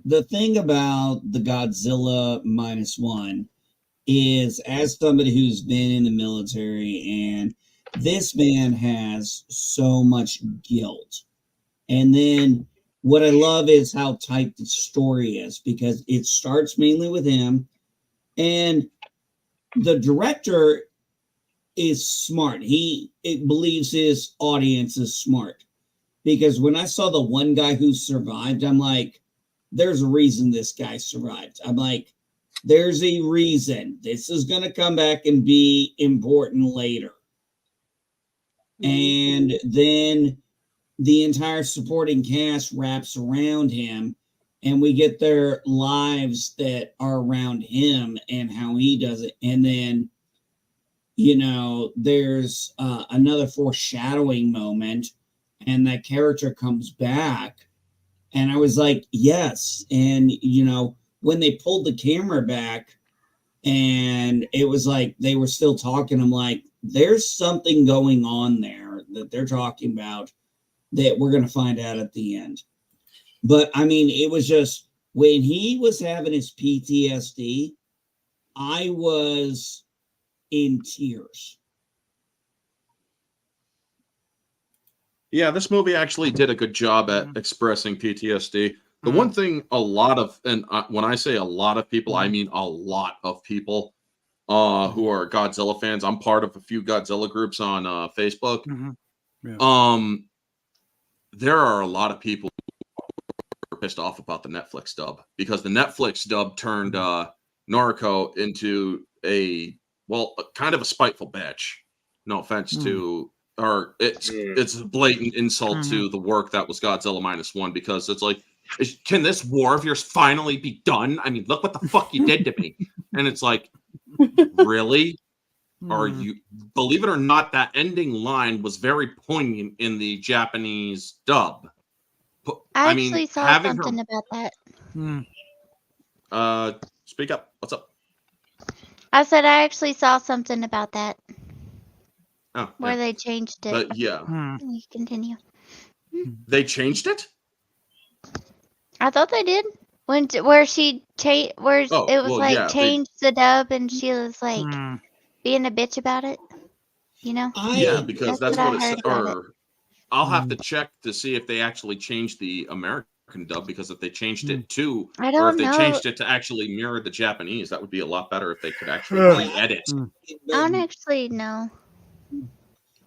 the thing about the Godzilla -1 is, as somebody who's been in the military, and this man has so much guilt. And then what I love is how tight the story is, because it starts mainly with him, and the director is smart. He believes his audience is smart, because when I saw the one guy who survived, I'm like, there's a reason this guy survived. I'm like, there's a reason. This is going to come back and be important later. And then the entire supporting cast wraps around him, and we get their lives that are around him and how he does it. And then, there's another foreshadowing moment, and that character comes back. And I was like, yes. And, when they pulled the camera back and it was like they were still talking, I'm like, there's something going on there that they're talking about that we're going to find out at the end. But I mean, it was just when he was having his PTSD, I was in tears. Yeah, this movie actually did a good job at expressing PTSD. The one thing when I say a lot of people, I mean a lot of people who are Godzilla fans. I'm part of a few Godzilla groups on Facebook. Mhm. Yeah. There are a lot of people who are pissed off about the Netflix dub, because the Netflix dub turned Noriko into kind of a spiteful bitch. No offense to, or it's a blatant insult to the work that was Godzilla -1, because it's like, can this war of yours finally be done? I mean, look what the fuck you did to me. And it's like, really? Are you, believe it or not, that ending line was very poignant in the Japanese dub. I I mean, actually saw having something her, about that. speak up. What's up? I said I actually saw something about that Oh, where yeah. they changed it. But yeah, You continue. they changed it. I thought they did. Where she where Oh, it was well, like yeah, they- changed the dub and she was like being a bitch about it. You know? Yeah, because that's what I it said. heard about it. Or I'll have to check to see if they actually changed the American dub, because if they changed it to, I or if don't they know. changed it to actually mirror the Japanese, that would be a lot better if they could actually re-edit. I don't actually know.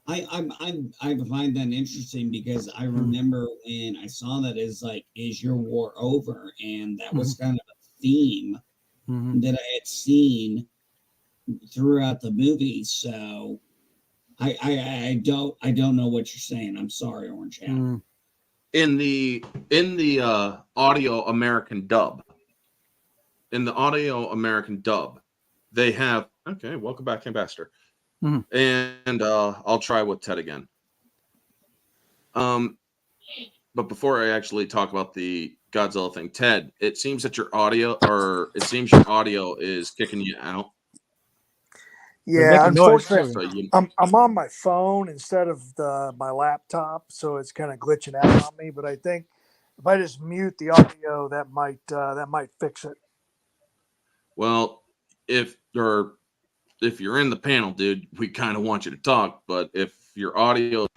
I find that interesting because I remember when I saw that, is like, is your war over? And that was kind of a theme that I had seen throughout the movie. So I don't know what you're saying. I'm sorry, Orange Hat. In the audio American dub, they have, okay, welcome back, Ambassador. And I'll try with Ted again. But before I actually talk about the Godzilla thing, Ted, it seems that your audio is kicking you out. Yeah, unfortunately, So you- I'm on my phone instead of my laptop, so it's kind of glitching out on me. But I think if I just mute the audio, that might fix it. Well, if you're in the panel, dude, we kind of want you to talk. But if your audio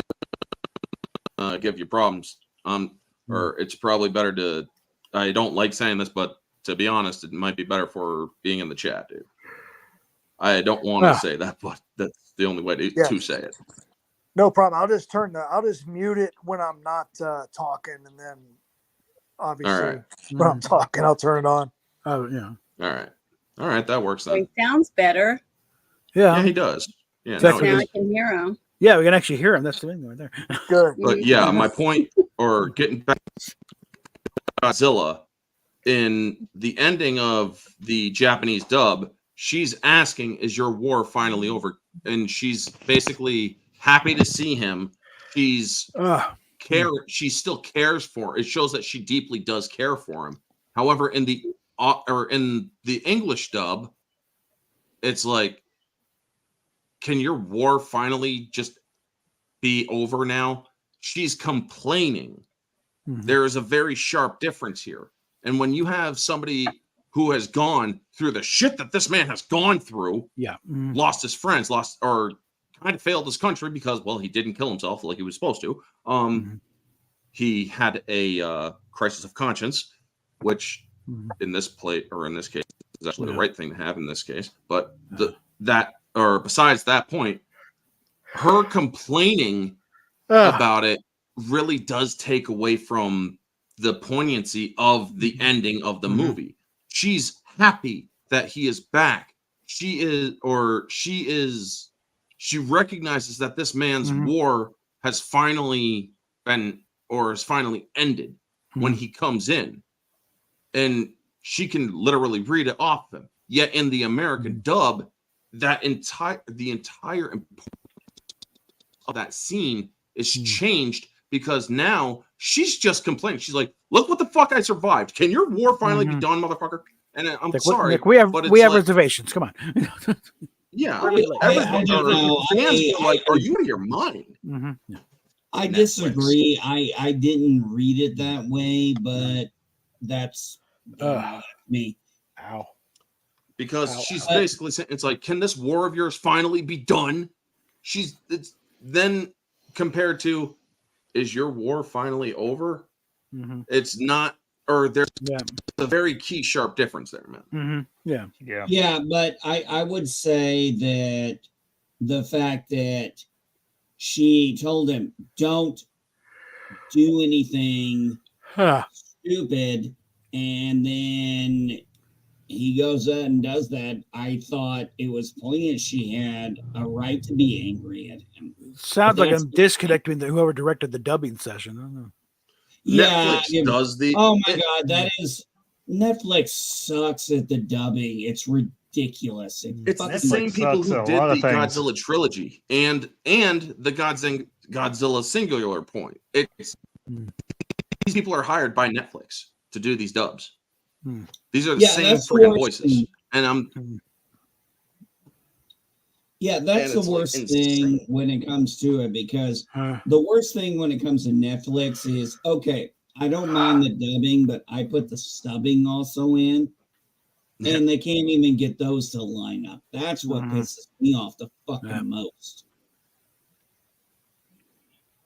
give you problems, or it's probably better to. I don't like saying this, but to be honest, it might be better for being in the chat, dude. I don't want to say that, but that's the only way to say it. No problem. I'll just mute it when I'm not talking, and then obviously when I'm talking, I'll turn it on. Oh yeah. All right, that works then. It sounds better. Yeah, he does. Yeah, Exactly. Now I can hear him. Yeah, we can actually hear him. That's the thing right there. Good. But yeah, my point, or getting back to Godzilla, in the ending of the Japanese dub, she's asking, is your war finally over? And she's basically happy to see him. She's she still cares for him. It shows that she deeply does care for him. However, in the English dub, it's like, can your war finally just be over now? She's complaining. There is a very sharp difference here. And when you have somebody who has gone through the shit that this man has gone through, lost his friends, or kind of failed his country because, well, he didn't kill himself like he was supposed to. He had a crisis of conscience, which in this case is actually the right thing to have in this case. But besides that point, her complaining about it really does take away from the poignancy of the ending of the movie. She's happy that he is back. She recognizes that this man's war has finally ended when he comes in, and she can literally read it off him. Yet in the American dub, the entire importance of that scene is changed, because now she's just complaining. She's like, "Look what the fuck I survived. Can your war finally be done, motherfucker?" And I'm sorry, Nick, we have but reservations. Come on. Yeah, I like, are you out of your mind? I disagree. I didn't read it that way, but that's me. Ow. Because she's basically saying, it's like, can this war of yours finally be done? It's then compared to, is your war finally over? It's not, or there's a very key sharp difference there, man. Yeah, but I would say that the fact that she told him, don't do anything stupid, and then he goes out and does that, I thought it was poignant. She had a right to be angry at him. Sounds like I'm disconnecting whoever directed the dubbing session. I don't know. Yeah, Netflix does the. Oh my god, that is, Netflix sucks at the dubbing. It's ridiculous. ridiculous. It's the fucking same Netflix people sucks who at a did lot the of things. Godzilla trilogy and the Godzilla singular point. It's these people are hired by Netflix to do these dubs. These are the same that's the freaking worst voices, thing. and That's the it's, like, worst insane. thing when it comes to it, because Uh, the worst thing when it comes to Netflix is, okay, I don't mind the dubbing, but I put the stubbing also in, and they can't even get those to line up. That's what pisses me off the fucking most.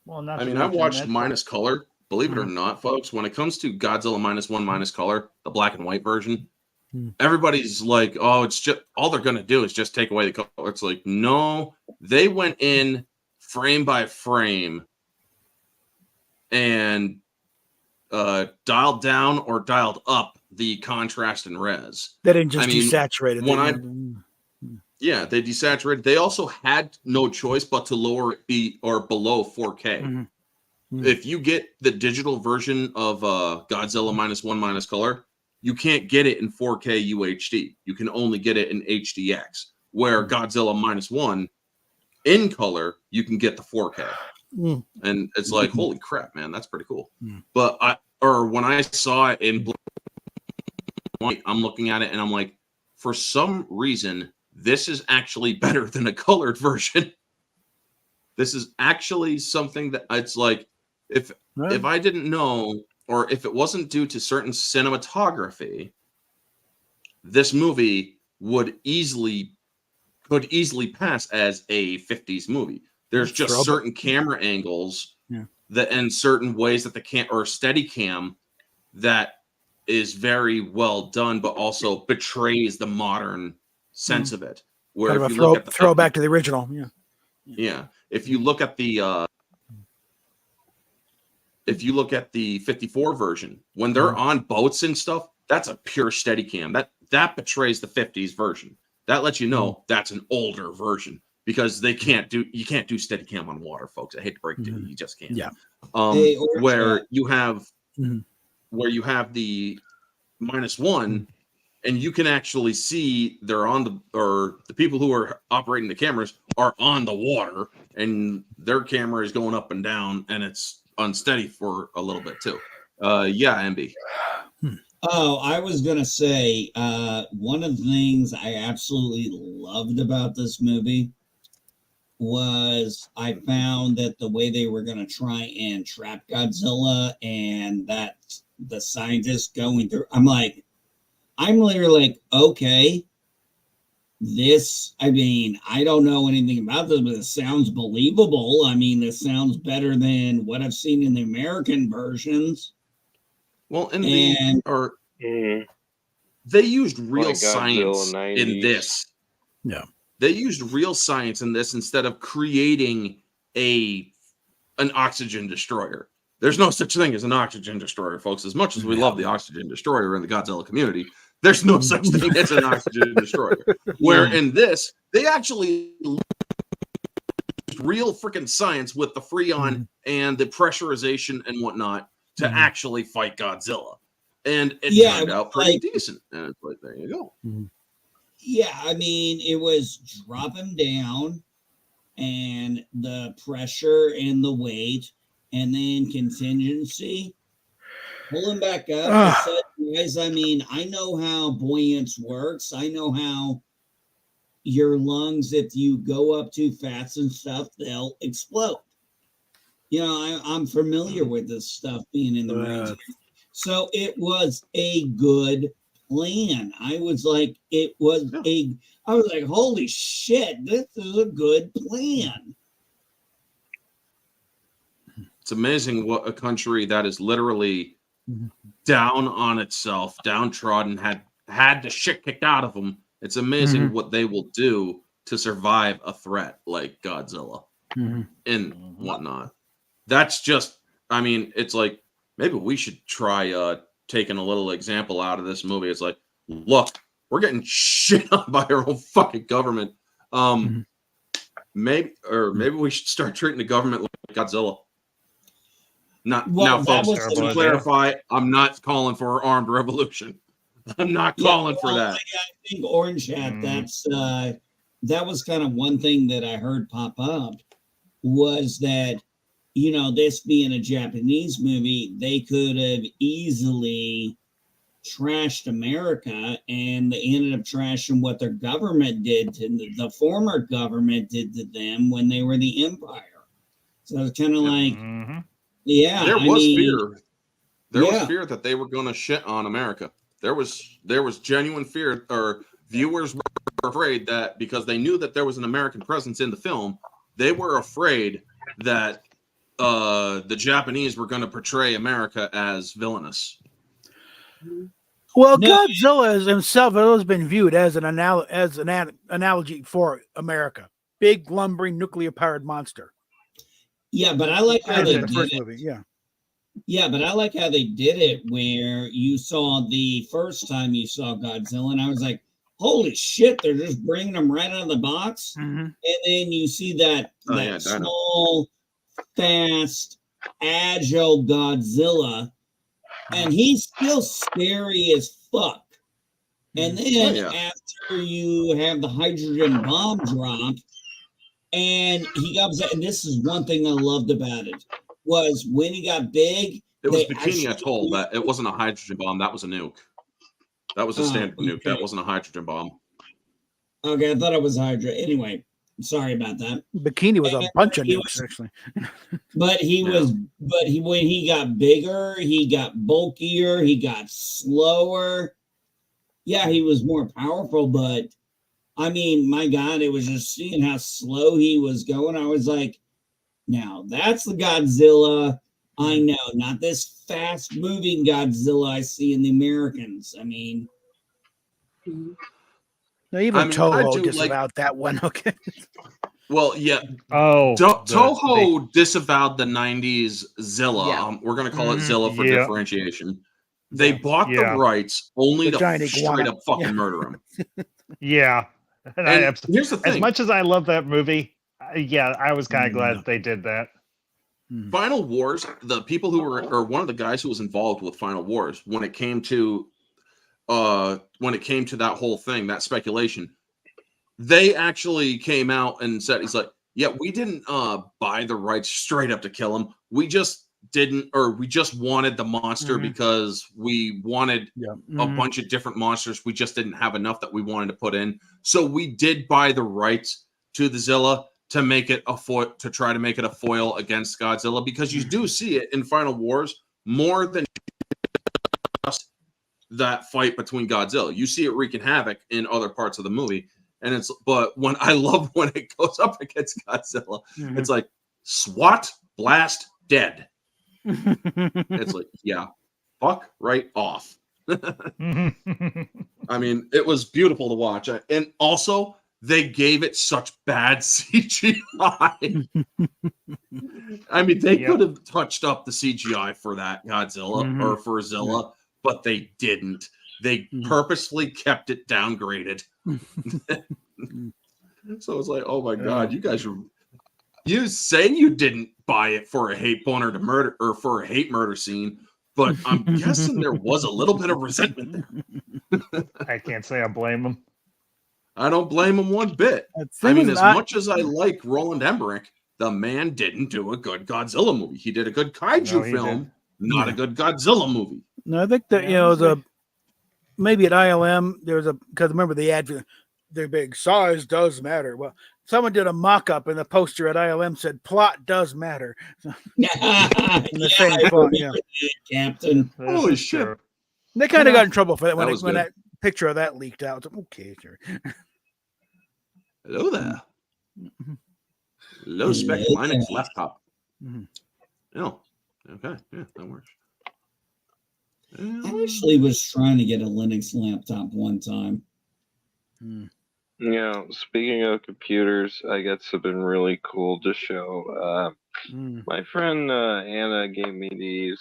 Well, not I to mean, I've mention watched Netflix- minus color. Believe it or not, folks, when it comes to Godzilla -1 minus color, the black and white version, everybody's like, "Oh, it's just all they're gonna do is just take away the color." It's like, no, they went in frame by frame and dialed down or dialed up the contrast and res. they didn't just I mean, desaturate it. when Yeah, they desaturated. They also had no choice but to lower it below 4K. If you get the digital version of Godzilla -1 minus color, you can't get it in 4K UHD. You can only get it in HDX. Where Godzilla -1 in color, you can get the 4K. And it's like, holy crap, man, that's pretty cool. But when I saw it in blue and white, I'm looking at it and I'm like, for some reason, this is actually better than a colored version. This is actually something that it's like, if I didn't know, or if it wasn't due to certain cinematography, this movie could easily pass as a 50s movie. There's just certain camera angles that, and certain ways that or steady cam that is very well done, but also betrays the modern sense of it. Where kind of if a you look at the throwback to the original. Yeah. If you look at the 54 version, when they're on boats and stuff, that's a pure steady cam. That betrays the 50s version. That lets you know that's an older version, because you can't do steady cam on water, folks. I hate to break it to you, you just can't. Yeah. Where you have the -1, and you can actually see the people who are operating the cameras are on the water, and their camera is going up and down, and it's unsteady for a little bit too. MB. Oh, I was gonna say, one of the things I absolutely loved about this movie was I found that the way they were gonna try and trap Godzilla, and that the scientists going through, I'm literally like, okay, I don't know anything about this, but it sounds believable. I mean, this sounds better than what I've seen in the American versions. Well, they used real Like Godzilla science 90s. in this. Yeah. They used real science in this instead of creating an oxygen destroyer. There's no such thing as an oxygen destroyer, folks. As much as we love the oxygen destroyer in the Godzilla community, there's no such thing as an oxygen destroyer. Where in this, they actually used real freaking science with the Freon and the pressurization and whatnot to actually fight Godzilla. And it turned out pretty decent. And it's like, there you go. Yeah, I mean, it was drop him down, and the pressure and the weight, and then contingency, pull him back up. I said, guys, I mean, I know how buoyance works. I know how your lungs, if you go up too fast and stuff, they'll explode. You know, I'm familiar with this stuff being in the range. So it was a good plan. I was like, holy shit, this is a good plan. It's amazing what a country that is literally down on itself, downtrodden, had the shit kicked out of them. It's amazing what they will do to survive a threat like Godzilla and whatnot. That's just, I mean, it's like, maybe we should try taking a little example out of this movie. It's like, look, we're getting shit on by our own fucking government. Maybe we should start treating the government like Godzilla. Now, folks, to clarify, I'm not calling for an armed revolution. I'm not calling for well, that. I think Orange Hat. That was kind of one thing that I heard pop up was that, this being a Japanese movie, they could have easily trashed America, and they ended up trashing what their government did to the former government did to them when they were the empire. So it's kind of like, There was fear. There was Yeah. fear that they were going to shit on America. There was genuine fear, or viewers were afraid that because they knew that there was an American presence in the film, they were afraid that the Japanese were going to portray America as villainous. Well, No. Godzilla himself has always been viewed as an analogy for America. Big, lumbering, nuclear-powered monster. Yeah, but I like how they The did first it. movie, yeah. Yeah, but I like how they did it where you saw the first time you saw Godzilla, and I was like, holy shit, they're just bringing them right out of the box. Mm-hmm. And then you see that, Oh, that yeah, Dino. small, fast, agile Godzilla, and he's still scary as fuck. And then after you have the hydrogen bomb drop, and he comes, and this is one thing I loved about it, was when he got big. It was they Bikini actually- Atoll. That it wasn't a hydrogen bomb. That was a nuke. That was a standard nuke. okay. That wasn't a hydrogen bomb. Okay, I thought it was Hydra. Anyway, sorry about that. Bikini was a And bunch of he nukes, was- actually. But when he got bigger, he got bulkier, he got slower. Yeah, he was more powerful, but I mean, my God, it was just seeing how slow he was going. I was like, now that's the Godzilla I know, not this fast moving Godzilla I see in the Americans. I mean, No, even I mean, I Toho do disavowed that one. Okay. Well, yeah. Oh, Toho disavowed the 90s Zilla. Yeah. We're going to call it Zilla for Yeah. differentiation. They Yeah. bought the Yeah. rights only The to giant iguana. straight up fucking Yeah. murder him. yeah. And And here's the as thing. much as I love that movie, I was kind of glad that they did that. Final Wars, the people who were, or one of the guys who was involved with Final Wars, when it came to that whole thing, that speculation, they actually came out and said, he's like, yeah, we didn't buy the rights straight up to kill him. We just didn't, or we just wanted the monster because we wanted a bunch of different monsters. We just didn't have enough that we wanted to put in. So we did buy the rights to the Zilla to make it to try to make it a foil against Godzilla, because you do see it in Final Wars more than just that fight between Godzilla. You see it wreaking havoc in other parts of the movie. And but when I love when it goes up against Godzilla, it's like SWAT blast dead. It's like, yeah, fuck right off. I mean, it was beautiful to watch. And also, they gave it such bad CGI. I mean, they could have touched up the CGI for that Godzilla or for Zilla, but they didn't. They purposely kept it downgraded. So it's like, oh my God, you guys are. You say you didn't buy it for a hate boner to murder or for a hate murder scene, but I'm guessing there was a little bit of resentment there. I can't say I blame them. I don't blame him one bit. I mean, as much as I like Roland Emmerich, the man didn't do a good Godzilla movie. He did a good kaiju film, not a good Godzilla movie. No, I think that maybe at ILM there was because remember the ad, the big size does matter. Well, someone did a mock-up and the poster at ILM said plot does matter. In the same font, Captain. Holy shit! They kind of got in trouble for that when, That when that picture of that leaked out. Okay, sure. Hello there. Low spec Linux laptop. Oh, okay, yeah, that works. I actually was trying to get a Linux laptop one time. Yeah, speaking of computers, I got something really cool to show. My friend Anna gave me these.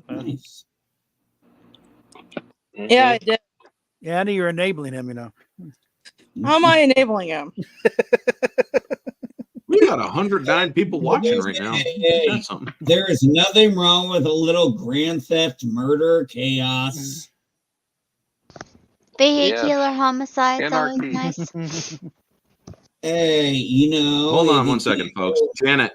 Nice. Yeah, I did. Yeah, Andy, you're enabling him, you know. How am I enabling him? We got 109 people watching right now. Hey, That's something. there is nothing wrong with a little Grand Theft Murder chaos. Vehicular homicide's always Anarchy. nice. Hey, you know. Hold on if one you second, can't folks. go- Janet,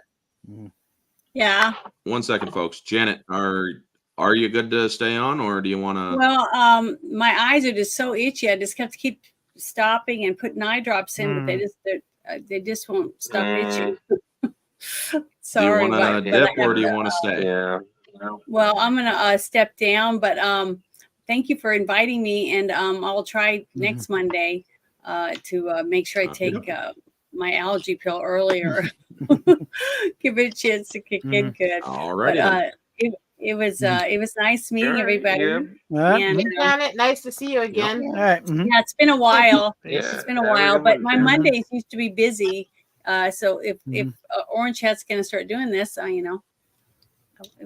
Yeah. 1 second, folks. Janet, are you good to stay on, or do you want to? Well, my eyes are just so itchy. I just have to keep stopping and putting eye drops in, but they just won't stop itching. Sorry, do you want to dip, or do you want to stay? Yeah. Well, I'm gonna step down, but thank you for inviting me, and I'll try next Monday to make sure I take my allergy pill earlier. Give it a chance to kick in good. All right. But it was nice meeting Sure, everybody. yeah. And Janet, nice to see you again. All right. yeah, it's been a while. Yeah, It's been a have a while, good but one, my Janet. Mondays used to be busy. So if Orange Hat's going to start doing this, it'd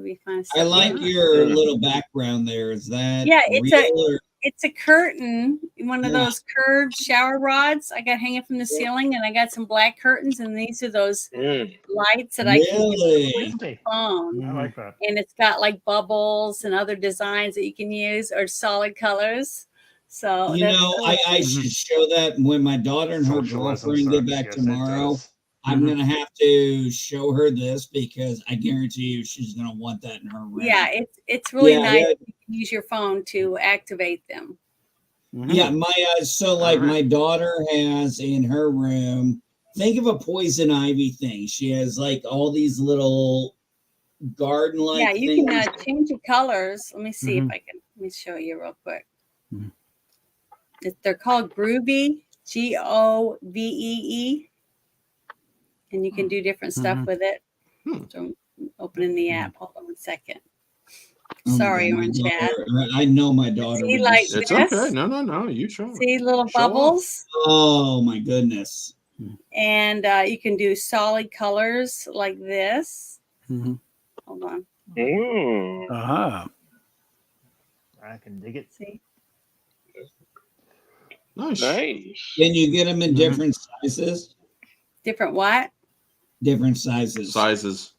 be fun. I like your little background there. Is that Yeah, real it's a curtain, one of Yeah. those curved shower rods I got hanging from the ceiling, and I got some black curtains, and these are those lights that I can use really? with my phone. I like that. And it's got like bubbles and other designs that you can use, or solid colors. So You that's know, cool. I should show that when my daughter and her Socialism girlfriend get sucks. back Yes, it tomorrow. does. I'm gonna have to show her this because I guarantee you she's gonna want that in her room. Yeah, it's really Yeah, nice. yeah. You can use your phone to activate them. Yeah, my so like All right. my daughter has in her room. Think of a poison ivy thing. She has like all these little garden like Yeah, you things. can change the colors. Let me see if I can. Let me show you real quick. They're called Groovy, Govee, and you can do different stuff with it. So I'm opening the app. Hold on 1 second. Oh my Sorry, God, my Orange Hat. daughter- I know my daughter. See, would like just- It's this? okay. No. You show. See little Show off. bubbles? Oh my goodness. And you can do solid colors like this. Hold on. Uh-huh. I can dig it. See? Nice. Nice. Can you get them in different sizes? Different what? Different sizes. Sizes.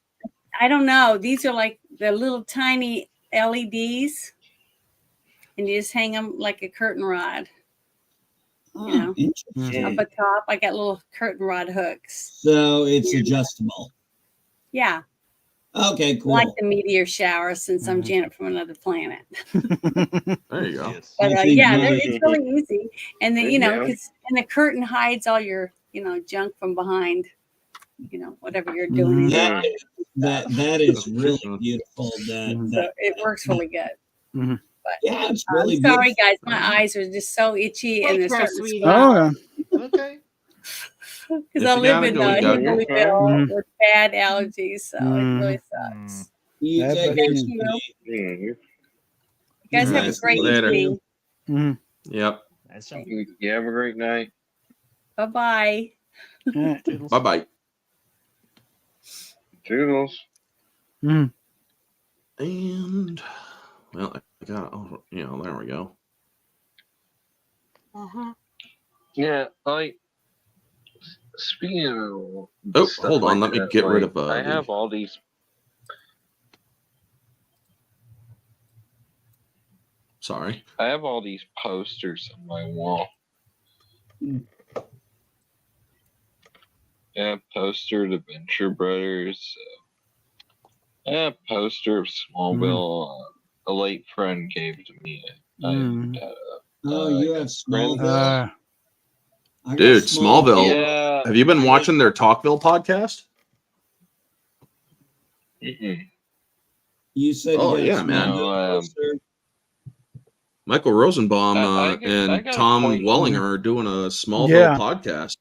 I don't know. These are like the little tiny LEDs, and you just hang them like a curtain rod. Oh, You know. interesting. Up at top, I got little curtain rod hooks. So it's adjustable. Yeah, Okay, cool. like the meteor shower, since I'm Janet from another planet. There you go. Yes. But I think yeah, my- it's really easy. And then Yeah. and the curtain hides all your junk from behind. Whatever you're doing. That that is really beautiful. That So it works really good. yeah, it's really I'm sorry, beautiful. guys. My eyes are just so itchy, and Take they're care, starting to sweetie. Oh, yeah. Okay. because If I you live gotta in go, you gotta go. Hillbillyville with bad allergies, so it really sucks. You Yeah, take but- care, Thank sweetie. You guys have a Nice. great Later. evening. Yep. Nice job. You have a great night. Bye bye. Bye bye. Toodles. And well, I got. Oh, there we go. Yeah, like speaking of Oh, stuff hold on, like let me that, get rid like, of, I the- have all these. Sorry. I have all these posters on my wall. Yeah, poster of the Venture Brothers. Yeah, poster of Smallville. A late friend gave to me. And, Oh, you have Smallville. Uh, I got Dude, Smallville. yeah. Have you been watching their Talkville podcast? You said Oh, you yeah, got man. Smallville poster? Michael Rosenbaum I got and a Tom point. Wellinger are doing a Smallville Yeah. podcast.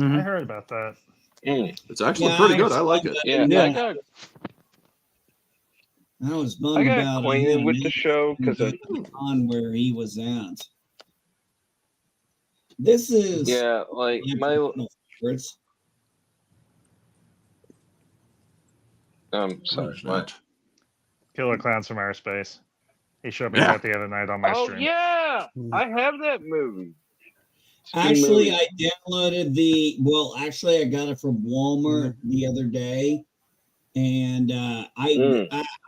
I heard about that. It's actually Yeah, pretty I good. I saw like it. that. Yeah, Yeah. I was I bummed got about acquainted him with the show because on where he was at. This is yeah, like my favorites. sorry, what? Killer Clowns from Outer Space. He showed me Yeah. that the other night on my Oh stream. yeah, I have that movie. Actually, I downloaded I got it from Walmart the other day, and I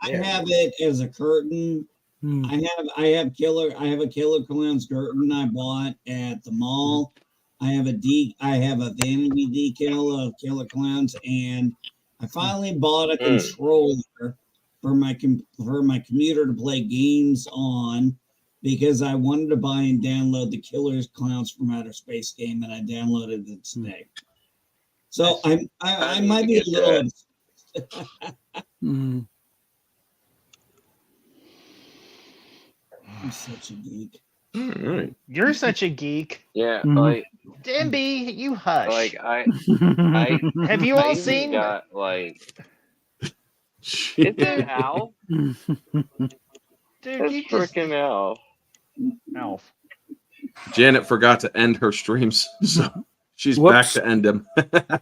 have it as a curtain. I have a Killer Clowns curtain I bought at the mall. I have a vanity decal of Killer Clowns, and I finally bought a controller for my computer to play games on, because I wanted to buy and download the Killer Clowns from Outer Space game, and I downloaded it today. So I might be a little. I'm such a geek. All right. You're such a geek. Yeah, like Dimby, you hush. like I Have you I all even seen? got like it's an Alf. Dude, It's you just freaking Alf. Alf. Janet forgot to end her streams, so she's Whoops. back to end them. I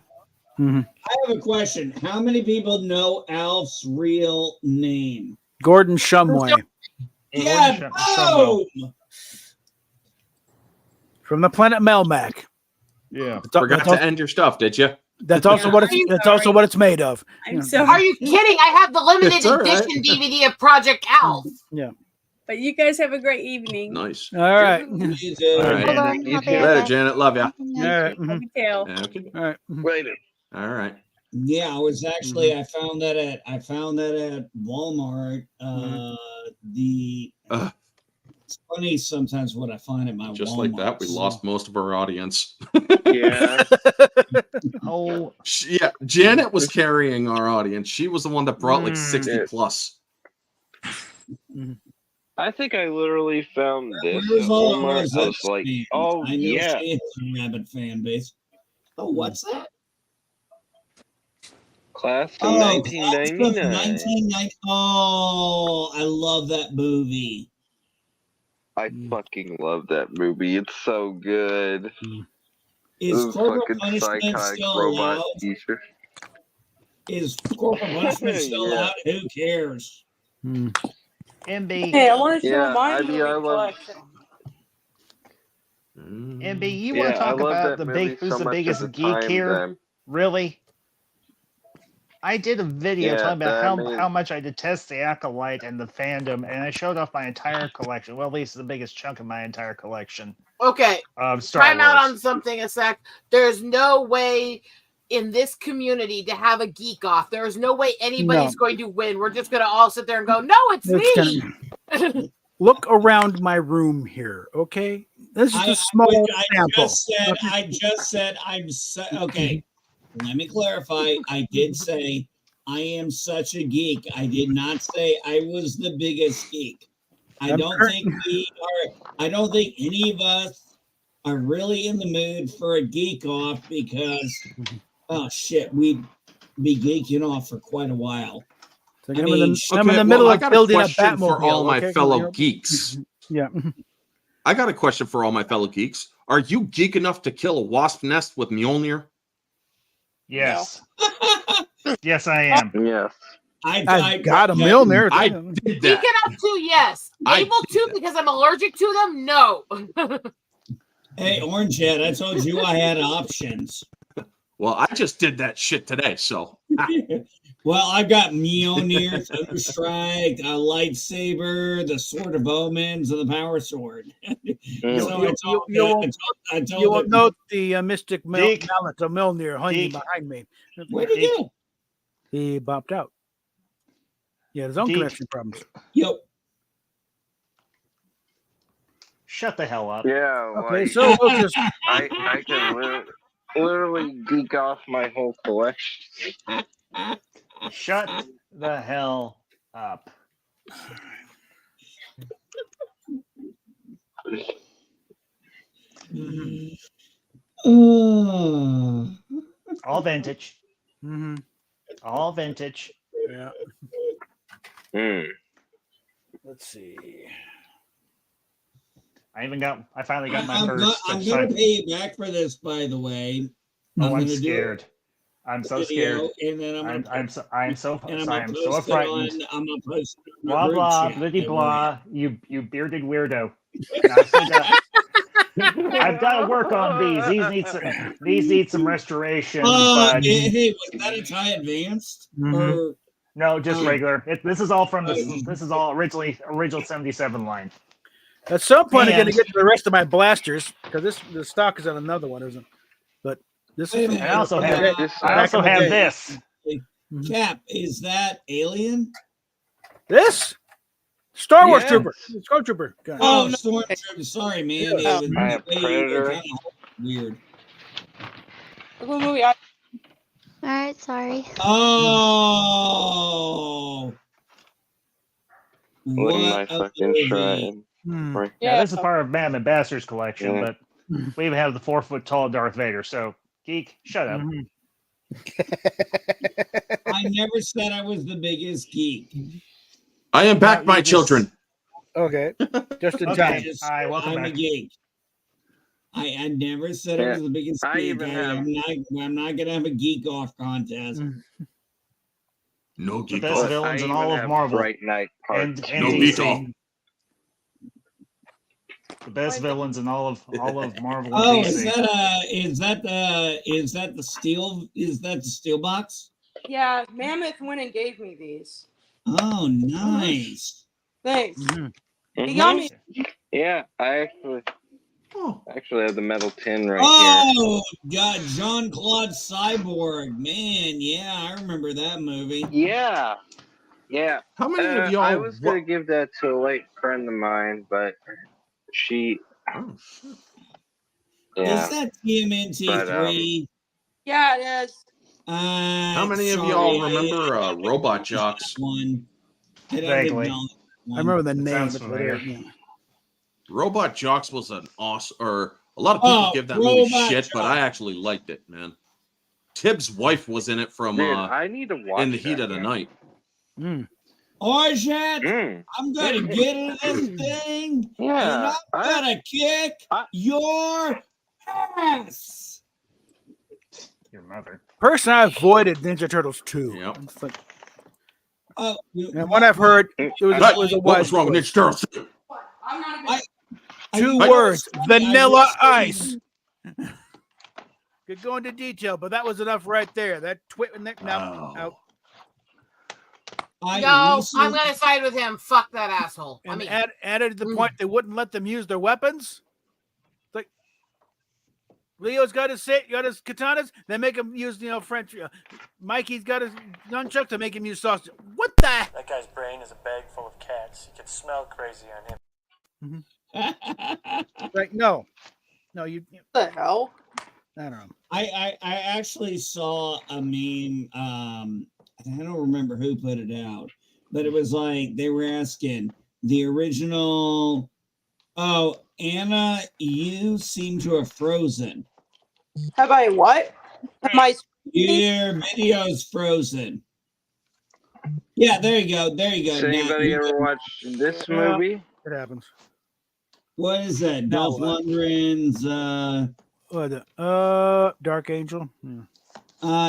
have a question. How many people know Alf's real name? Gordon Shumway Yeah, boom! from the planet Melmac. Yeah. Forgot to end your stuff, did you? That's also what it's made of. I'm Yeah. sorry. Are you kidding? I have the limited It's all right. edition DVD of Project Alf. Yeah. But you guys have a great evening. Nice. All right. You do. All right. Hold on, You I'll be too. right Later, back. Janet. Love ya. All right. Love you too. Yeah, okay. All right. Later. All right. Yeah, I was actually I found that at Walmart. It's funny sometimes what I find at my Just Walmart. like that, we lost most of our audience. Yeah. Oh, Yeah, Janet was carrying our audience. She was the one that brought like 60 Yeah. plus. I think I literally found this at Where's all Walmart. our I was like, fans? oh I know yeah. she has a rabid fan base. Oh, what's that? Class of Oh, Class of 1999. 1990. Oh, I love that movie. I fucking love that movie. It's so good. Is Those corporal fucking punishment psychotic still robot allowed? teacher. Is corporal punishment still Yeah. out? Who cares? MB, Hey, I want to show Yeah, my I mean, movie I love- collection. MB, you want Yeah, to I talk love about that the movie big? Who's so the much at biggest the geek time here? that- Really? I did a video Yeah, talking about that- how, I mean- how much I detest the Acolyte and the fandom, and I showed off my entire collection. Well, at least the biggest chunk of my entire collection Okay, of Star time out Wars. on something a sec. There's no way in this community to have a geek off. There is no way anybody's going to win. We're just going to all sit there and go, no, it's It's me. Look around my room here, okay? This is a small sample. I just said I'm okay. Let me clarify. I did say I am such a geek. I did not say I was the biggest geek. I don't think any of us are really in the mood for a geek off because oh shit, we'd be geeking off for quite a while. So I I'm mean, in the middle I of got building a question Batmobile for all my okay? fellow geeks. Yeah. I got a question for all my fellow geeks. Are you geek enough to kill a wasp nest with Mjolnir? Yes. Yes, I am. Yes. I got a Milner. I did Geek that. enough to, yes. I Able did to that. because I'm allergic to them, no. Hey, Orange Head, I told you I had options. Well, I just did that shit today, so Well, I've got Mjolnir, Thunderstrike, a lightsaber, the Sword of Omens, and the Power Sword. So I told You will him, note the mystic Geek. mallet of Milner hanging Geek. behind me. where'd he go? He bopped out. He had his own Geek. connection problems. Yo, Shut the hell up. Yeah. Okay, Like, so we'll just I can literally geek off my whole collection. Shut the hell up. All vintage. mhm. All vintage. Yeah. Hmm. Let's see. I finally got my I'm first. gonna pay you back for this, by the way. Oh, I'm gonna do scared. I'm so video, scared. and then I'm so and I'm gonna so post it frightened. I'm gonna post it on Blah the group blah, chat blitty that blah. You bearded weirdo. Now, I said that. I've got to work on these. These need some restoration. But Hey, was that a tie advanced? Or no, just regular. This is all from Oh. this is all original 77 line. At some point, I'm going to And- get to the rest of my blasters because the stock is on another one, isn't? But this Wait a is. minute. I also have Back in the day. this. Cap, is that Alien? This Star Wars Yes. Trooper, Stormtrooper. gun. Oh, Stormtrooper. Sorry, man. Yeah. It was I have Predator. kinda weird. What movie? All right, sorry. Oh. What am I a fucking movie. trying? Hmm. Yeah, this is part of Bam and Bastards collection, Yeah. but we even have the 4-foot tall Darth Vader. So, geek, shut up. Mhm. I never said I was the biggest geek. I am back, No, my you just- children. Okay, just in Okay. time. All right, welcome I'm a back. geek. I never said I was the biggest I geek. even have- I'm not gonna have a geek off contest. No The geek best off. I villains in even all of have Marvel Bright Knight Part and 2. No DC. geek off. The best villains in all of Marvel and Oh, DC. is that the steel box? Yeah, Mammoth went and gave me these. Oh, nice. Thanks. Mhm. He got me. Yeah, I actually have the metal tin right Oh, God, Jean-Claude Cyborg, man, yeah, I remember that movie. here. Yeah. How many of y'all? I was gonna give that to a late friend of mine, but she. Oh, shit. Yeah. Is that TMNT But, 3? Yeah, it is. How many of y'all remember Robot Jocks? One. I don't Vaguely. know that one. I remember the It name. sounds But familiar. yeah. Robot Jocks was an awesome, or a lot of people Oh, give that movie Robot shit, but I Jocks. actually liked it, man. Tibbs' wife was in it from Dude, I need to watch In the Heat that of the again. Night. Oh, shit, Mm. I'm gonna get in this thing, and Yeah. I'm gonna kick your ass. Your mother. Person I avoided Ninja Turtles 2. Yep. It's like, Oh, and what I've heard, it was Hey, a what wise was wrong with choice. Ninja Turtles? I'm not I- even. Two you know words: what's funny? I Vanilla wish they- Ice. Could go into detail, but that was enough right there. That now, Oh. I No, I'm recently- gonna side with him. Fuck that asshole. I and mean, added to the point they wouldn't let them use their weapons. It's like Leo's got his katanas. They make him use French. Mikey's got his nunchucks. They make him use sausage. What the? That guy's brain is a bag full of cats. You can smell crazy on him. Like no, you. What the hell? I don't know. I actually saw a meme. I don't remember who put it out, but it was like they were asking the original. Oh, Anna, you seem to have frozen. Have I what? Am I? Your video's frozen. Yeah, there you go. There you go. Does Now anybody you- ever watch this Yeah. movie? It happens. What is that? No, Dolph Lundgren's. Dark Angel. Yeah.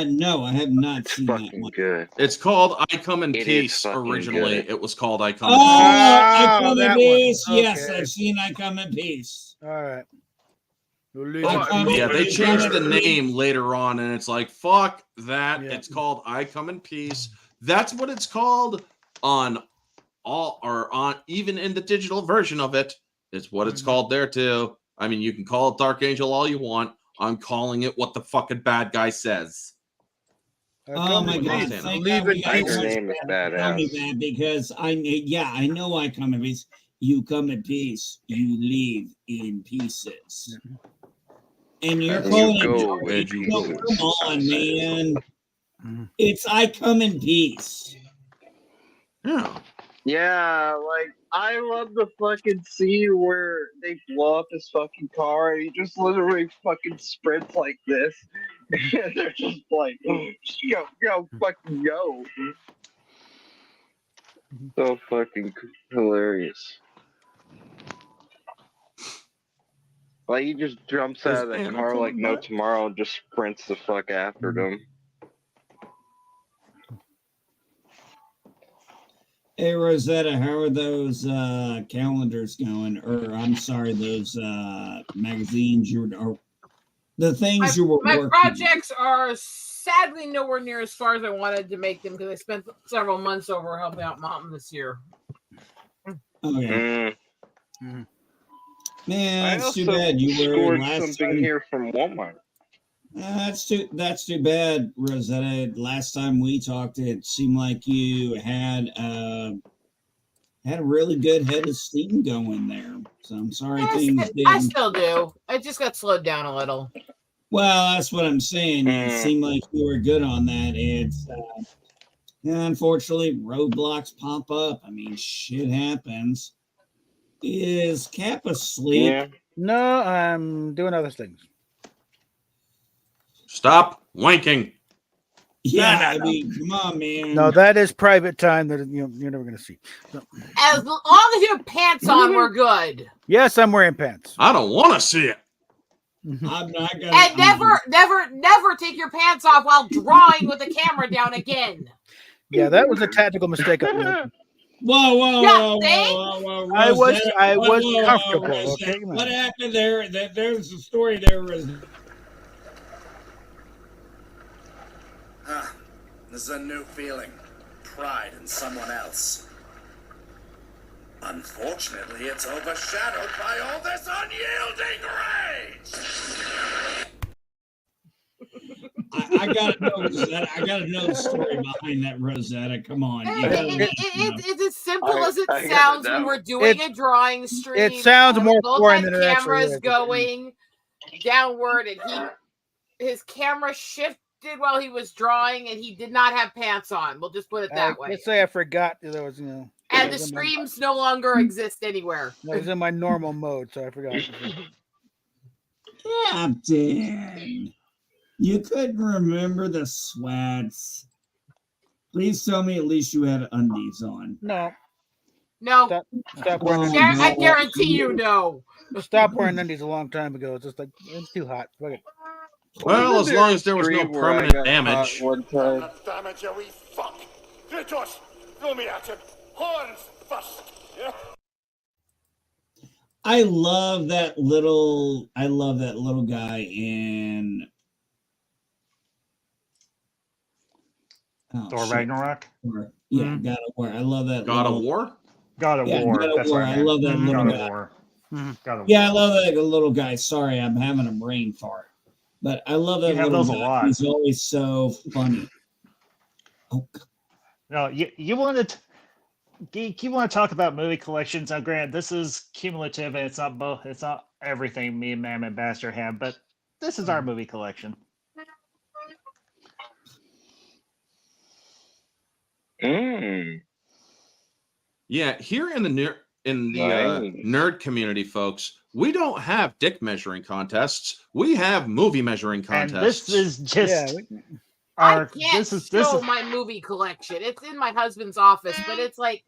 No, I have not It's seen that fucking one. good. It's called I Come in It is Peace. fucking Originally, good. it was called I Come Oh, in Peace. I come in that one. peace. Yes, Okay. I've seen I come in peace. All right. We'll leave I it. come in Yeah, they peace. changed the name later on, and it's like, fuck that. Yeah. It's called I Come in Peace. That's what it's called on even in the digital version of it. It's what it's called there too. I mean, you can call it Dark Angel all you want. I'm calling it what the fucking bad guy says. Oh my in God! peace. Thank Leave God we in got peace. Her one name is to tell me badass. that because I know I come in peace. You come in peace. You leave in pieces. And you're And you calling go it. in Come pieces. on, man. Mhm. It's I come in peace. Yeah. Yeah, like I love the fucking scene where they blow up his fucking car and he just literally fucking sprints like this. And they're just like, go, fucking go. So fucking hilarious. Like he just jumps out of the Anna car like coming no back? tomorrow and just sprints the fuck after them. Hey Rosetta, how are those calendars going? Or I'm sorry, those magazines or the things you were My working projects are sadly nowhere near as far as I wanted to make them because I spent several months over helping out Mom this year. on? Okay. Mm. Man, I that's too also bad. You were scored last something time. here from Walmart. That's too bad, Rosetta. Last time we talked, it seemed like you had a really good head of steam going there. So I'm sorry things I didn't. still do. It just got slowed down a little. Well, that's what I'm saying. It seemed like you were good on that. It's unfortunately roadblocks pop up. I mean, shit happens. Is Cap asleep? Yeah. No, I'm doing other things. Stop wanking. Yeah, No. I mean, come on, man. No, that is private time that you're never going to see. So, As long as you have pants on, we're good. yes, I'm wearing pants. I don't want to see it. I'm not gonna. And never take your pants off while drawing with the camera down again. Yeah, that was a tactical mistake. Whoa! I was Rosetta, comfortable. Rosetta. Okay, What happened there? There's a story there, Rosetta. This is a new feeling. Pride in someone else. Unfortunately, it's overshadowed by all this unyielding rage! I gotta know, Rosetta. I gotta know the story behind that, Rosetta. Come on. It's as simple as it I gotta sounds know. when we're doing a drawing stream. It sounds and more both foreign had than it actually cameras is. going downward, and his camera shifted while he was drawing, and he did not have pants on. We'll just put it that way. Let's say I forgot that there was, And the streams no longer exist anywhere. I was in my normal mode, so I forgot. Captain, you couldn't remember the sweats. Please tell me at least you had undies on. No. No. Stop wearing undies. I guarantee you no. Stop wearing undies a long time ago. It's just like, it's too hot. Fuck it. Well, as long as there was no permanent damage. One time. Damage, you wee fuck! Kratos, throw me at him! Horns first! Yeah? I love that little guy in Thor Ragnarok. Yeah, God of War. I love that. God of War? God of War. God of That's War. what I love that little God guy. of War. God of Yeah, I War. love that little guy. Sorry, I'm having a brain fart. But I love that You have little those a guy. lot. He's always so funny. Oh, No, you want to talk about movie collections. Now, Grant, this is cumulative, and it's not both. It's not everything me and Mam and Baxter have, but this is our movie collection. Yeah, here in the Nice. nerd community, folks, we don't have dick measuring contests. We have movie measuring And contests. this is just I can't show my movie collection. It's in my husband's office, but it's like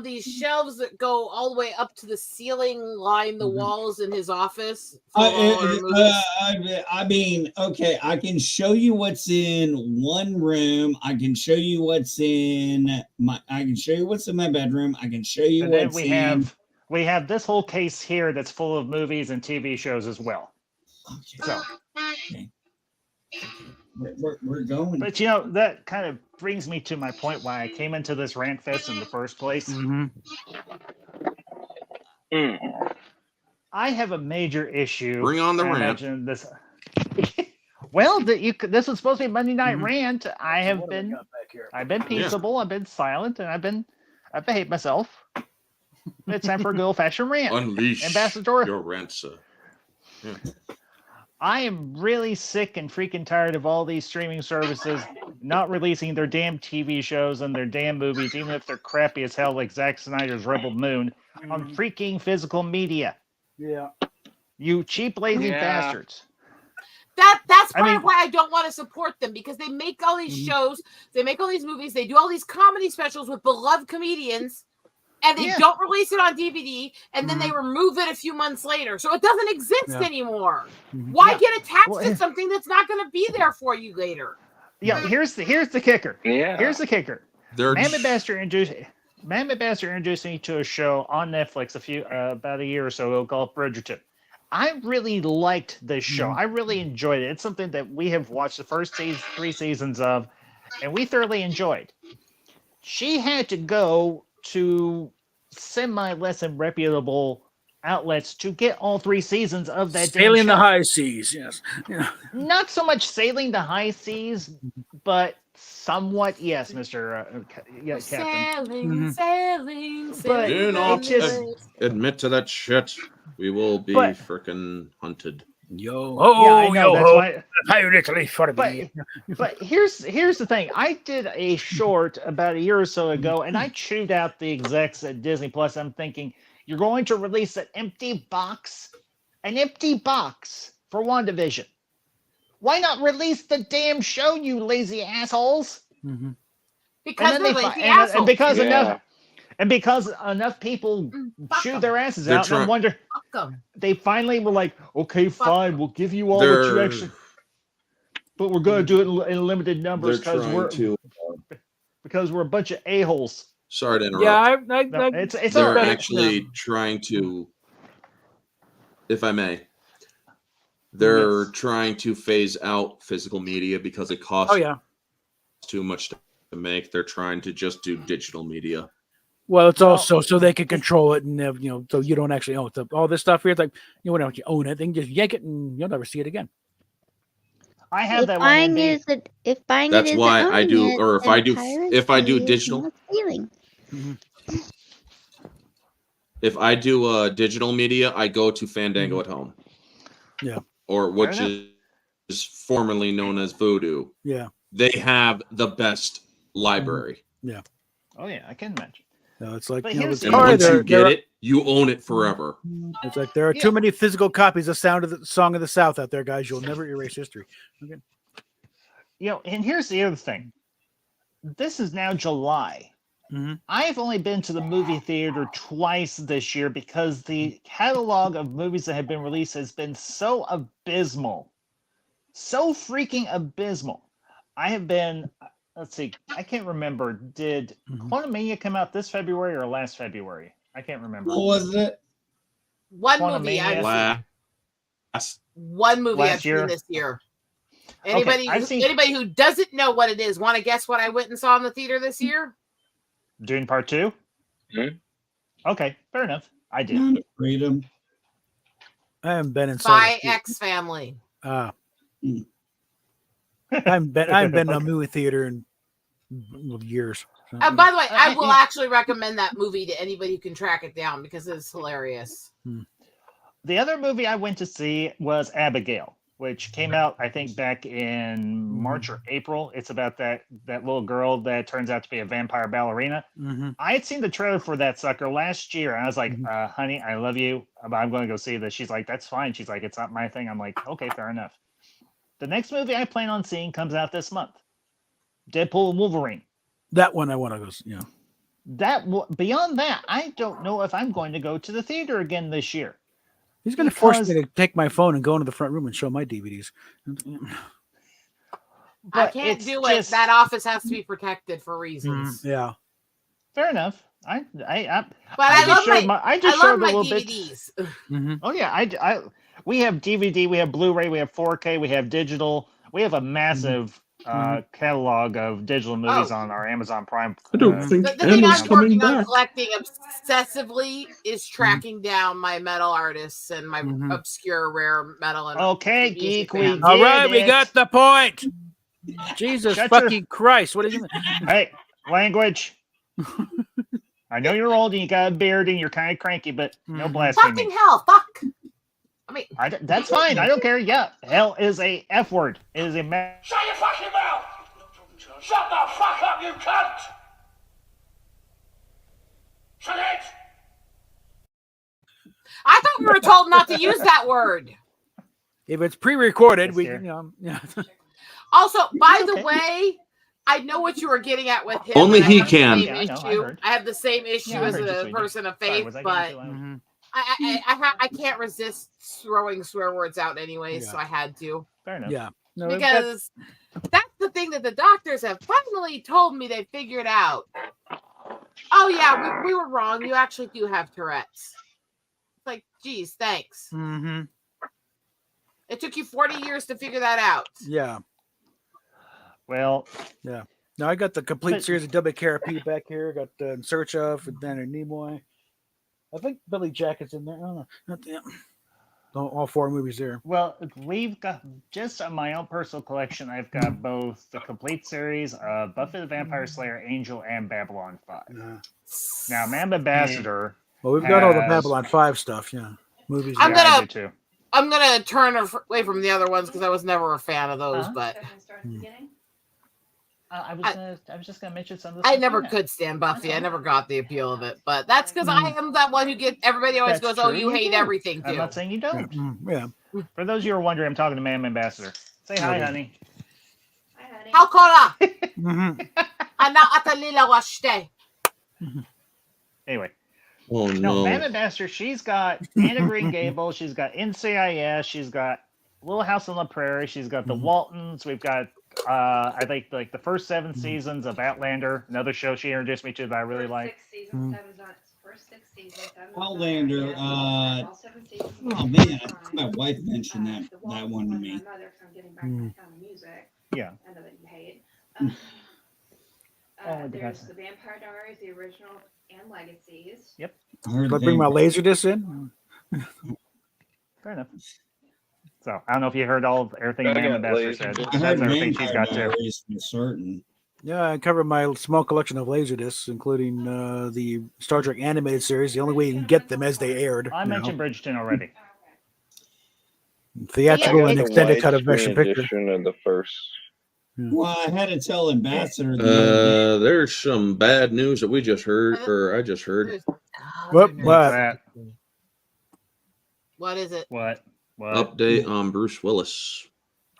these shelves that go all the way up to the ceiling line the walls in his office. I mean, okay, I can show you what's in one room. I can show you what's in my bedroom. I can show you And then what's we have this whole case here that's full of movies and TV shows as well. So, we're going. but that kind of brings me to my point why I came into this rant fest in the first place. I have a major issue. Bring on the I rant. imagine this. Well, this was supposed to be a Monday night rant. I've been peaceable. I've been silent, and I've behaved myself. It's time for a good old-fashioned rant. Unleash Ambassador. your rant, sir. Yeah. I am really sick and freaking tired of all these streaming services not releasing their damn TV shows and their damn movies, even if they're crappy as hell, like Zack Snyder's Rebel Moon, on freaking physical media. Yeah. You cheap, lazy bastards. That's part of why I don't want to support them, because they make all these shows, they make all these movies, they do all these comedy specials with beloved comedians, and they don't release it on DVD, and then they remove it a few months later. So it doesn't exist anymore. Why get attached to something that's not going to be there for you later? Yeah, here's the kicker. Yeah. Here's the kicker. Mam and Baxter Matt McMaster introduced me to a show on Netflix about a year or so ago called Bridgerton. I really liked this show. I really enjoyed it. It's something that we have watched the first 3 seasons of, and we thoroughly enjoyed. She had to go to semi-less than reputable outlets to get all 3 seasons of that damn Sailing the show. high seas, yes. Yeah. Not so much sailing the high seas, but somewhat, yes, Mr. Captain. Sailing, sailing, But Do sailing. not just- admit to that shit. We will be But- frickin' hunted. Yo, Yeah, I know. That's why. Pirates for me. But here's the thing. I did a short about a year or so ago, and I chewed out the execs at Disney Plus. I'm thinking, you're going to release an empty box for WandaVision. Why not release the damn show, you lazy assholes? Mm-hmm. Because And they're then lazy and assholes. because enough people Fuck chewed 'em. their asses They're out, and I try- wonder, Fuck 'em. they finally were like, okay, Fuck. fine, we'll give you all what you They're, actually, but we're going to do it in limited numbers they're because we're a bunch of a-holes. Sorry to interrupt. Yeah, No, it's all They're right. actually trying to, if I may, they're trying to phase out physical media because it costs Oh yeah. too much to make. They're trying to just do digital media. Well, it's also so they can control it, and so you don't actually own it. All this stuff here, it's like you don't actually own it. They can just yank it, and you'll never see it again. I have If that buying one. is a, if buying That's it is why I owning do, it, or if then I do piracy is digital, not stealing. if I do digital media, I go to Fandango at Home. Yeah. Or which enough. is formerly known as Voodoo. Yeah. They have the best library. Oh yeah, I can imagine. No, it's like But you know, here's with And the- Sky, once you there get are- it, you own it forever. It's like there are Yeah. too many physical copies of Sound of the Song of the South out there, guys. You'll never erase history. Okay. And here's the other thing. This is now July. Mhm. I've only been to the movie theater twice this year because the catalog of movies that have been released has been so abysmal. So freaking abysmal. I have been, let's see, I can't remember. Did Quantumania come out this February or last February? I can't remember. What was it? One Quantum movie Mania. I've Last, one movie Last I've year? seen this year. Anybody, I've seen- anybody who doesn't know what it is, want to guess what I went and saw in the theater this year? Dune Part 2? Mhm. Okay, fair enough. I did. Sound of Freedom. I haven't been inside. By X Family. I Mm. haven't been in a movie theater in years. So, By the way, I will yeah. actually recommend that movie to anybody who can track it down because it's hilarious. The other movie I went to see was Abigail, which came out, I think, back in March or April. It's about that little girl that turns out to be a vampire ballerina. mhm. I had seen the trailer for that sucker last year, and I was like, honey, I love you, but I'm going to go see this. She's like, that's fine. She's like, it's not my thing. I'm like, okay, fair enough. The next movie I plan on seeing comes out this month. Deadpool and Wolverine. That one I want to go. Beyond that, I don't know if I'm going to go to the theater again this year. He's going to force Because- me to take my phone and go into the front room and show my DVDs. I But can't it's do it. just- That office has to be protected for reasons. Yeah. Fair enough. But I I love just showed my, I just I love showed a my little bit. DVDs. Mm-hmm. Oh yeah, we have DVD, we have Blu-ray, we have 4K, we have digital. We have a massive catalog of digital movies on our Amazon Prime. I don't think The thing Emma's I'm coming working on back. collecting obsessively is tracking down my metal artists and my obscure rare metal. And Okay, music geek, we bands. All right, Get we it. got the point. Jesus Shut your- fucking Christ! What is it? Hey, language. I know you're old and you got a beard and you're kind of cranky, but no blasphemy. Fucking hell, fuck. I mean, That's fine. I don't care. Yeah, hell is a F word. It is a Shut your fucking mouth! Shut the fuck up, you cunt! Shut it! I thought we were told not to use that word. If it's pre-recorded, Yes, we dear. yeah. Also, by the Okay. way, I know what you were getting at with him. Only and I he have the can. same Yeah, I know, I issue. heard. I have the same issue Yeah, I as heard you, a sweetie. person of Sorry, faith, was I but getting too loud? Mhm. I can't resist throwing swear words out anyway, Yeah. so I had to. Fair enough. Yeah. No, Because that's the thing that the doctors have finally told me they figured out. Oh yeah, we were wrong. You actually do have Tourette's. It's like, geez, thanks. Mm-hmm. It took you 40 years to figure that out. Yeah. Well, Yeah. Now I got the complete But- series of WKRP back here. Got In Search Of and Leonard Nimoy. I think Billy Jacket's in there. I don't know. Not the- all 4 movies there. well, we've got just on my own personal collection. I've got both the complete series of Buffy the Vampire Slayer, Angel, and Babylon 5. Now, Man Ambassador. Well, we've got all the has- Babylon 5 stuff. Yeah. Movies. I'm Yeah, I gonna- do too. I'm gonna turn away from the other ones because I was never a fan of those. Uh-huh. But I was just gonna mention some of the I stuff never in it. could stand Buffy. I never got the appeal of it. But that's because I am that one who everybody always That's goes, "Oh, true, you you hate do. everything I'm too." not saying you don't. Yeah. For those of you who are wondering, I'm talking to Man Ambassador. Say hi, Okay. honey. How cola? Mm-hmm. Ana atalila washte. Anyway, Oh no, no. Man Ambassador. She's got Anna Green Gables. She's got NCIS. She's got Little House on the Prairie. She's got the Waltons. We've got I think like the first 7 seasons of Outlander, another show she introduced me to that I really like. Outlander. Oh man, I think my wife mentioned that one to me. Yeah. There's the Vampire Diaries, the original and Legacies. Yep. I heard Should I bring my Laserdisc in? Fair enough. So I don't know if you heard everything I Man got Ambassador said. Laserdisc. I That's heard everything she's Vampire got too. Diaries for certain. Yeah, I covered my small collection of Laserdiscs, including the Star Trek animated series. The only way you can get them as they aired. I mentioned Bridgerton already. Theatrical I and got the extended cut of widescreen motion picture. edition of the first. Well, I had to tell Ambassador the other day. There's some bad news that we just heard, or I just heard. What? What's What? that? What is it? What? Update on Bruce Willis.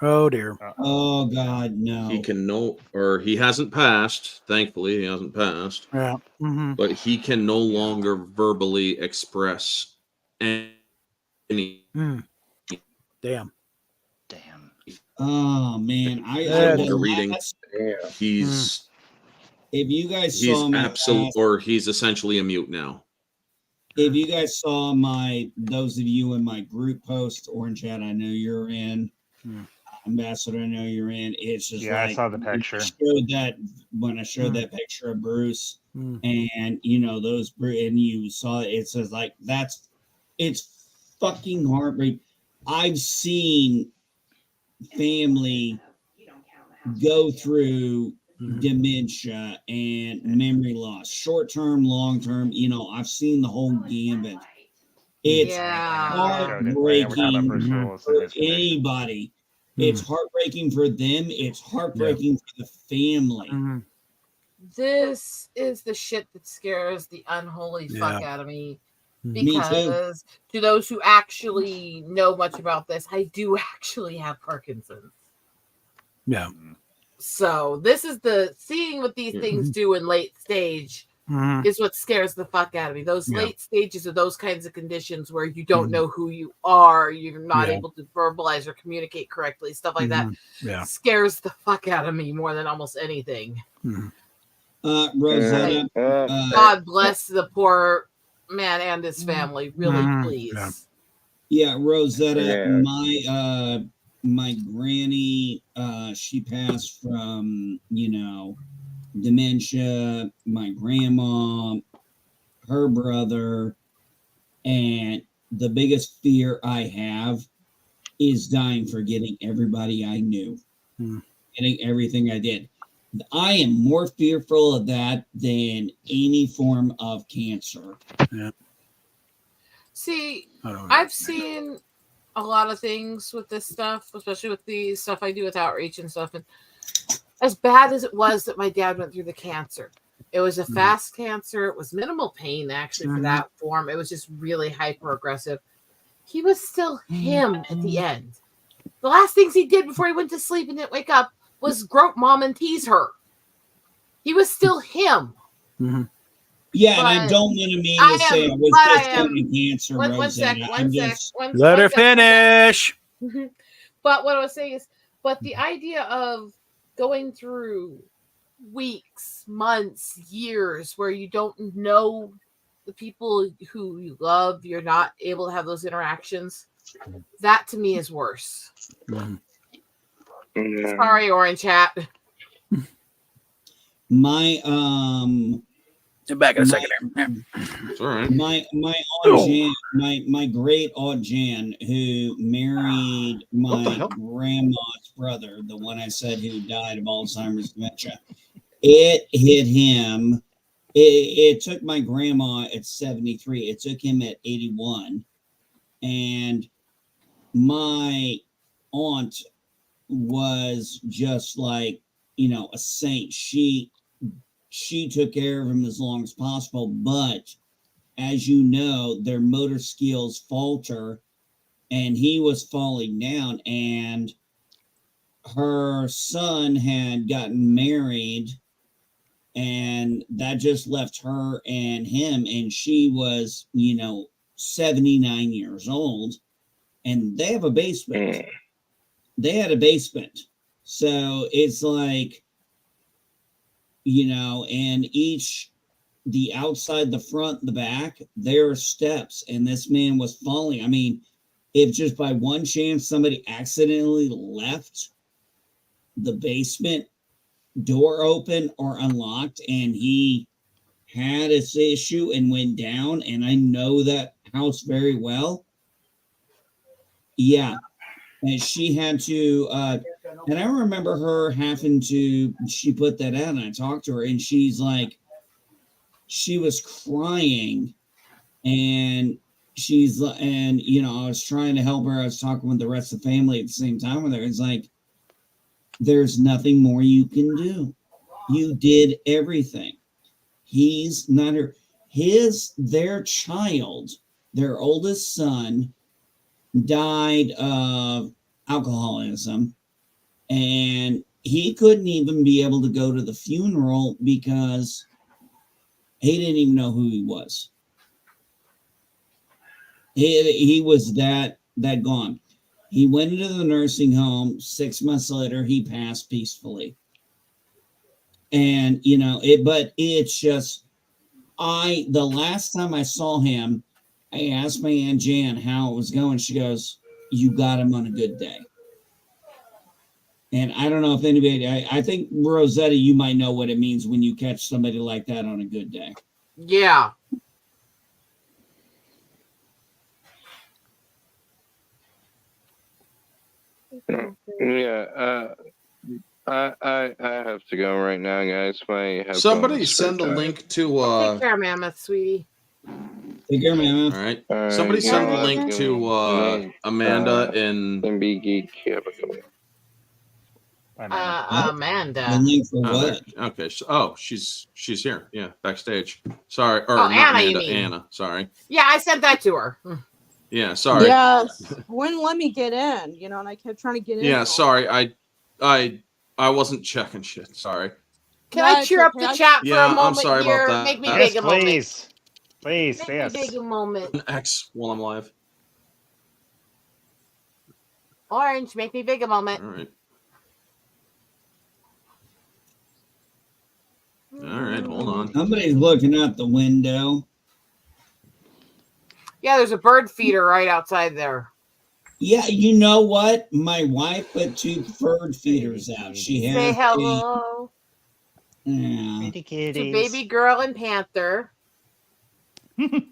Oh dear. Oh God, no. He hasn't passed. Thankfully, he hasn't passed. Yeah. Mm-hmm. But he can no longer verbally express any. Damn. Damn. Oh man, Yeah, the reading. He's if you guys saw me he's essentially a mute now. if you guys saw those of you in my group post, Orange Hat, I know you're in. Ambassador, I know you're in. It's just I saw the picture. When I showed that picture of Bruce, and and you saw it says like it's fucking heartbreaking. I've seen family go through dementia and memory loss, short term, long term. I've seen the whole gambit. It's heartbreaking for anybody. It's heartbreaking for them. It's heartbreaking for the family. This is the shit that scares the unholy fuck out of me. Me too. Because to those who actually know much about this, I do actually have Parkinson's. Yeah. So this is seeing what these things do in late stage is what scares the fuck out of me. Those late stages of those kinds of conditions where you don't know who you are, you're not able to verbalize or communicate correctly, stuff like that scares the fuck out of me more than almost anything. Rosetta, God bless the poor man and his family. Really, please. Yeah, Rosetta, my granny, she passed from, dementia, my grandma, her brother, and the biggest fear I have is dying, forgetting everybody I knew, getting everything I did. I am more fearful of that than any form of cancer. Yeah. See, I've seen a lot of things with this stuff, especially with the stuff I do with outreach and stuff. And as bad as it was that my dad went through the cancer, it was a fast cancer. It was minimal pain, actually, for that form. It was just really hyper aggressive. He was still him at the end. The last things he did before he went to sleep and didn't wake up was grope mom and tease her. He was still him. Yeah, and I don't want to mean to say I was just having cancer, Rosetta. Let her finish. But what I was saying is, but the idea of going through weeks, months, years where you don't know the people who you love, you're not able to have those interactions. That to me is worse. Sorry, Orange Hat. My back in a second. It's all right. My Aunt Jan, my great Aunt Jan, who married my grandma's brother, the one I said who died of Alzheimer's dementia. It hit him. It took my grandma at 73. It took him at 81. And my aunt was just like, a saint. She took care of him as long as possible, but as you know, their motor skills falter, and he was falling down, and her son had gotten married, and that just left her and him, and she was, 79 years old, and they have a basement. They had a basement. So it's like, and the outside, the front, the back, there are steps, and this man was falling. I mean, if just by one chance somebody accidentally left the basement door open or unlocked and he had this issue and went down, and I know that house very well. Yeah. And she had to, and I remember her having to, she put that out, and I talked to her, and she's like, she was crying, and I was trying to help her. I was talking with the rest of the family at the same time with her. It's like, there's nothing more you can do. You did everything. He's not her. Their child, their oldest son, died of alcoholism, and he couldn't even be able to go to the funeral because he didn't even know who he was. He was that gone. He went into the nursing home. 6 months later, he passed peacefully. And but it's just, the last time I saw him, I asked my Aunt Jan how it was going. She goes, "You got him on a good day." And I don't know if anybody, I think, Rosetta, you might know what it means when you catch somebody like that on a good day. Yeah. Yeah. I have to go right now, guys. Somebody send a link to Take care, Mammoth, sweetie. Take care, Mammoth. All right. Somebody send a link to Amanda and be geek. Amanda. The link for what? Okay. She's here. Yeah, backstage. Sorry, or not Anna, you Amanda. mean. Anna. Sorry. Yeah, I sent that to her. Yeah. Sorry. Yes. Wouldn't let me get in, and I kept trying to get in. Yeah. Sorry. I wasn't checking shit. Sorry. Can I cheer up the chat for a moment I'm sorry here? about that. Make me Yes, big a moment. please, Make yes. me big a moment. An X while I'm live. Orange, make me big a moment. All right. All right. Hold on. Somebody's looking out the window. Yeah, there's a bird feeder right outside there. Yeah, you know what? My wife put 2 bird feeders out. She has Say hello Yeah. to baby girl and panther. The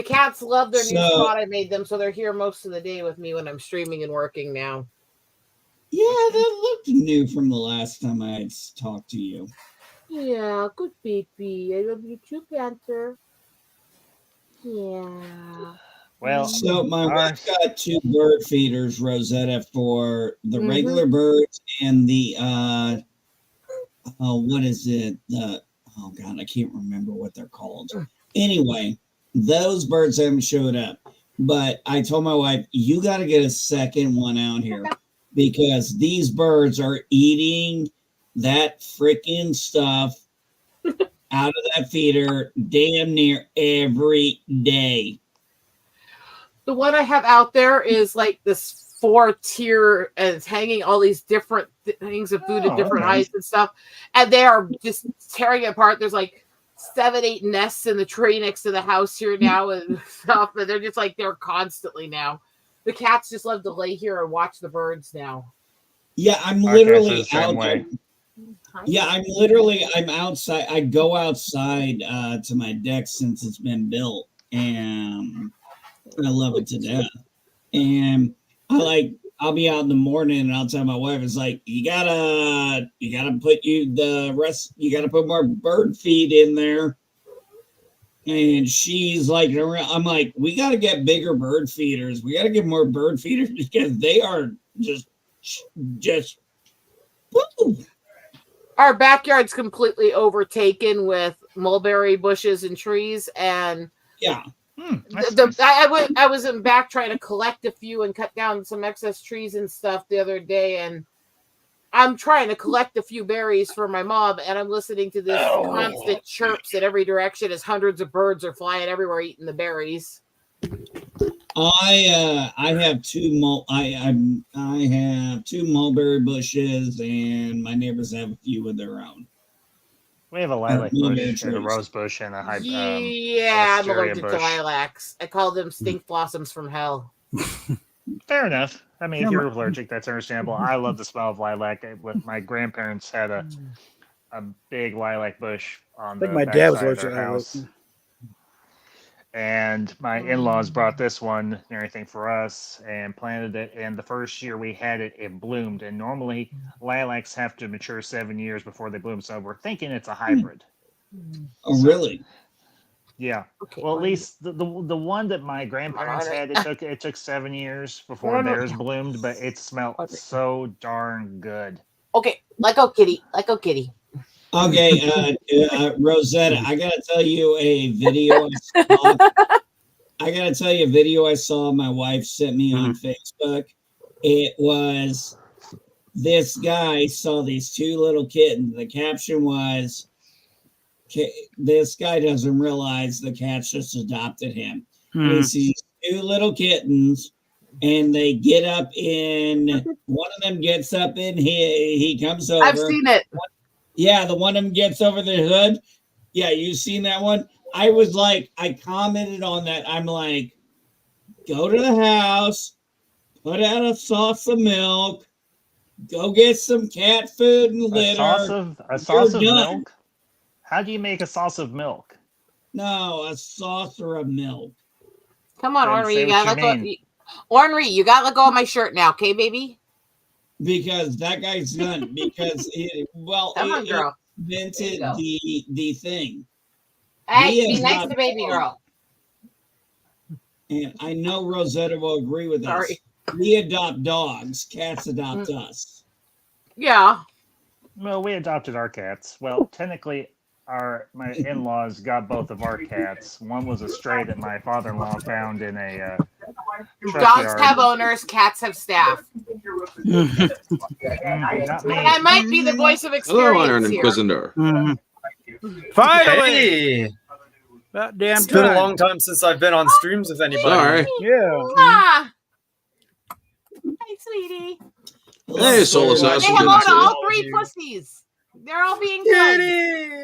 cats love their new spot I made them, so they're here most of the day with me when I'm streaming and working now. Yeah, that looked new from the last time I had talked to you. Yeah, good baby. I love you too, Panther. Yeah. Well, So my wife got 2 bird feeders, Rosetta, for the regular birds and the what is it? Oh God, I can't remember what they're called. Anyway, those birds haven't showed up. But I told my wife, you got to get a second one out here because these birds are eating that freaking stuff out of that feeder damn near every day. The one I have out there is like this 4-tier and it's hanging all these different things of food at different okay. heights and stuff. And they are just tearing it apart. There's like 7, 8 nests in the tree next to the house here now and stuff. And they're just like, they're constantly now. The cats just love to lay here and watch the birds now. Yeah, I'm Our cats are literally the same out. way. Yeah, I'm outside. I go outside to my deck since it's been built, and I love it to death. And I'll be out in the morning, and I'll tell my wife, it's like you gotta put more bird feed in there. And she's like, I'm like, we gotta get bigger bird feeders. We gotta get more bird feeders because they are just. Woo. Our backyard's completely overtaken with mulberry bushes and trees, and yeah, I was in back trying to collect a few and cut down some excess trees and stuff the other day, and I'm trying to collect a few berries for my mom, and I'm listening to this constant chirps in every direction as hundreds of birds are flying everywhere eating the berries. I have two I have 2 mulberry bushes, and my neighbors have a few of their own. We have a lilac mulberry bush and a trees. rose bush and a I'm wisteria allergic bush. to lilacs. I call them stink blossoms from hell. Fair enough. I mean, if you're allergic, that's understandable. I love the smell of lilac. With my grandparents had a big lilac bush on the my dad was backside of allergic their to house. lilac. And my in-laws brought this one and everything for us and planted it. And the first year we had it, it bloomed. And normally lilacs have to mature 7 years before they bloom. So we're thinking it's a hybrid. Oh, really? Yeah. Okay, Well, at least the one that my grandparents had, it took 7 years before theirs bloomed, but it smelled so darn good. Okay, let go, kitty. Let go, kitty. Okay, Rosetta, I gotta tell you a video I saw. My wife sent me on Facebook. It was this guy saw these 2 little kittens. The caption was, "This guy doesn't realize the cats just adopted him." And he sees 2 little kittens, and they get up in. One of them gets up in here. He comes over. I've seen it. Yeah, the one of them gets over the hood. Yeah, you seen that one? I was like, I commented on that. I'm like, go to the house, put out a sauce of milk, go get some cat food and litter. A sauce of milk? How do you make a sauce of milk? No, a saucer of milk. Come on, Then Ornery, say you what gotta you let go. mean. Ornery, you gotta let go of my shirt now, okay, baby? Because that guy's done. Because Come on, girl. Invented the thing. Hey, be nice to baby girl. And I know Rosetta will agree with us. Sorry. We adopt dogs. Cats adopt us. Yeah. Well, we adopted our cats. Well, technically, my in-laws got both of our cats. One was a stray that my father-in-law found in a truck Dogs yard. have owners, cats have staff. Not me. I might be the voice of Hello, Iron experience here. Inquisitor. Finally, Hey, that damn it's been a time. long time since I've been on streams with anybody. Sorry. Yeah. Ah. Hi, sweetie. Hey, Soul Say Assassin. hello Good to to see you. all 3 pussies. They're all being good. Kitty!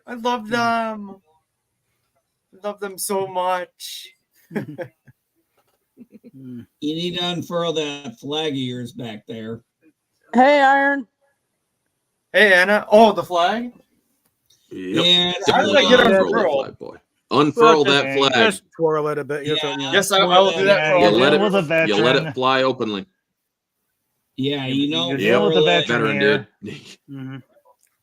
I love them. I love them so much. You need to unfurl that flag of yours back there. Hey, Iron. Hey, Anna. Oh, the flag? Yep. Yeah, How did I get Unfurl that unfurled? flag, boy. Unfurl that flag. Just twirl it a bit. Yeah. Yes, I will do that for You all let of with a it. veteran. You let it fly openly. Yeah, you know, You're dealing with a Veteran, veteran dude. here.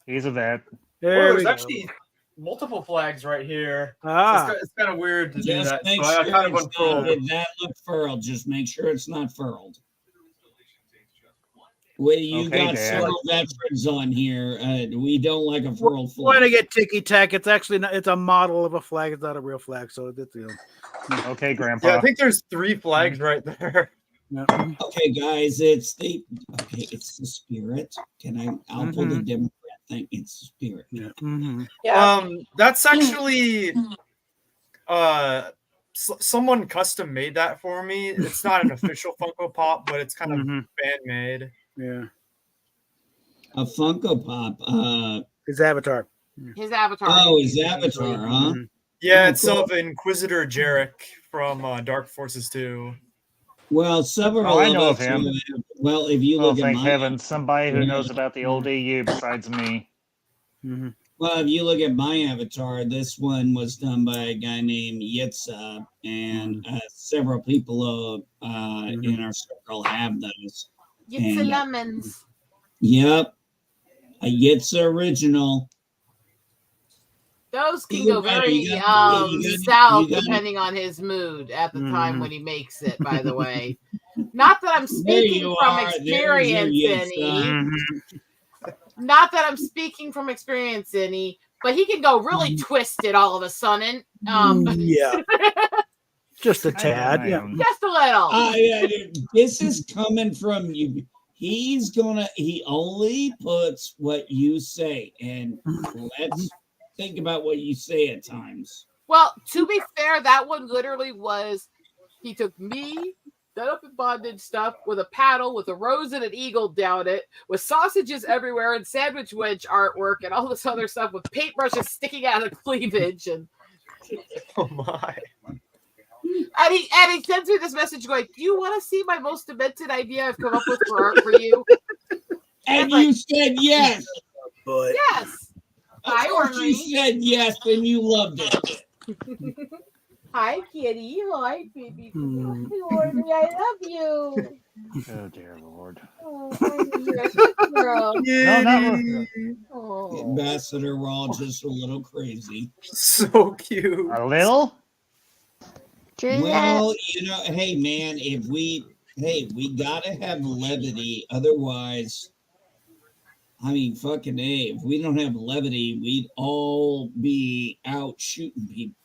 He's a vet. There Well, we there's go. actually multiple flags right here. Ah, It's kind of weird to do just that. make So I sure kind of it's not, unfurled. if that look furled. Just make sure it's not furled. Well, you Okay, got Dad. several veterans on here. We don't like a furled want to flag. get ticky tack? It's actually not. It's a model of a flag. It's not a real flag. So it's Okay, Grandpa. Yeah, I think there's 3 flags right there. Okay, guys, it's the spirit. I'll pull the Democrat thing. It's the spirit. Yeah. Yeah. That's actually someone custom made that for me. It's not an official Funko Pop, but it's kind of Mhm. fan made. Yeah. A Funko Pop. His avatar. His avatar. Oh, his avatar, huh? Mhm. Yeah, Oh, it's cool. of Inquisitor Jarek from Dark Forces 2. Well, several Oh, I know of of us. him. Well, if you Oh, look at thank my heavens! Somebody who Yeah. knows about the old EU besides me. Mhm. Well, if you look at my avatar, this one was done by a guy named Yitza, and several people in our circle have those. It's And, lemons. Yep, a Yitza original. Those can Eagle go Rider, very you gotta- south you gotta- depending on his mood at the time Mhm. when he makes it, by the way. Not that I'm There speaking you from are. There's your experience Yitza. any. Mhm. Not that I'm speaking from experience any, but he can go really twisted all of a sudden. Yeah. Just a I have tad. my Yeah. own. Just a little. Yeah, this is coming from you. He only puts what you say, and let's think about what you say at times. Well, to be fair, that one literally was he took me, done up in bondage stuff with a paddle, with a rose and an eagle down it, with sausages everywhere and sandwich wedge artwork and all this other stuff with paintbrushes sticking out of cleavage and Oh my. and he sends me this message going, "Do you want to see my most demented idea I've come up with for art for you?" And like- you said yes. But Yes. Of Hi, course you Ornery. said yes, and you loved it. Hi, kitty. Hi, baby. Hmm. Hi, Ornery. I love you. Oh dear Lord! Oh, Ornery, you're a good girl. No, not Oh. Ambassador, we're all just a little crazy. So cute. a little. True Well, hey man, we gotta have levity. Otherwise, I mean, fucking A, if we don't have levity, we'd all be out shooting people.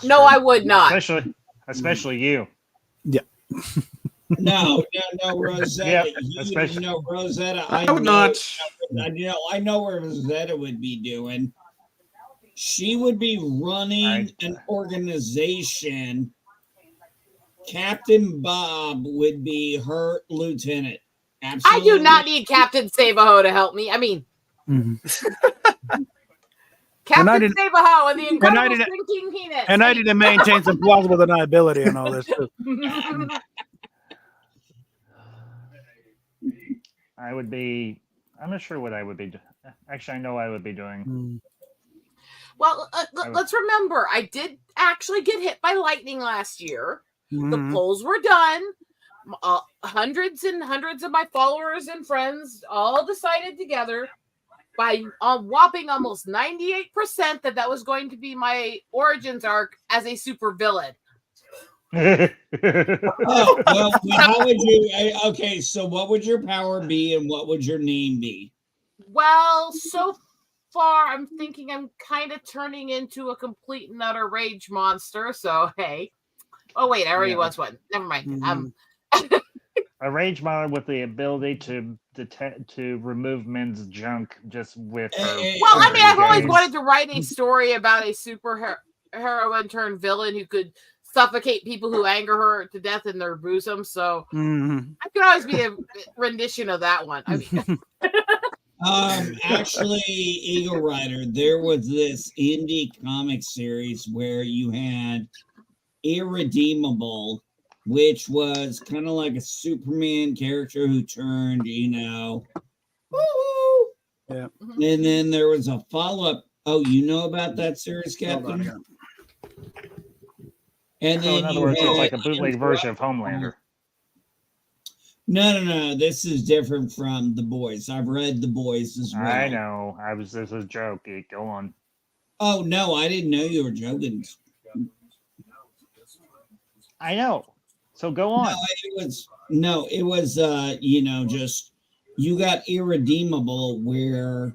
No, I would not. Especially you. No, Rosetta. Yep, you especially- know, Rosetta. I would not. I know where Rosetta would be doing. She would be running an organization. Captain Bob would be her lieutenant. I Absolutely. do not need Captain Savaho to help me. I mean, Mhm. Captain didn't- Savaho and the incredible didn't- thinking peanuts. And I need to maintain some plausible deniability and all this too. I would be. I'm not sure what I would be. Actually, I know I would be doing. Well, let's remember, I did actually get hit by lightning last year. The Mhm. polls were done. Hundreds and hundreds of my followers and friends all decided together by whopping almost 98% that was going to be my origins arc as a super villain. Oh, well, how would you? Okay, so what would your power be, and what would your name be? Well, so far, I'm thinking I'm kind of turning into a complete and utter rage monster. So, hey. Oh, wait, I already Yeah. was one. Never mind. A rage model with the ability to remove men's junk just with her. Well, I mean, I've always gaze. wanted to write a story about a super heroine turned villain who could suffocate people who anger her to death in their bosom. So Mhm. I could always be a rendition of that one. I mean, Actually, Eagle Rider, there was this indie comic series where you had Irredeemable, which was kind of like a Superman character who turned, woo-hoo. Yeah. And then there was a follow-up. Oh, you know about that series, Hold on, I Captain? got it. And So then in other you words, it's had like a bootleg version of Homelander. No. This is different from The Boys. I've read The Boys as well. I know. This was a joke. Go on. Oh no, I didn't know you were joking. I know. So go on. It was just you got Irredeemable where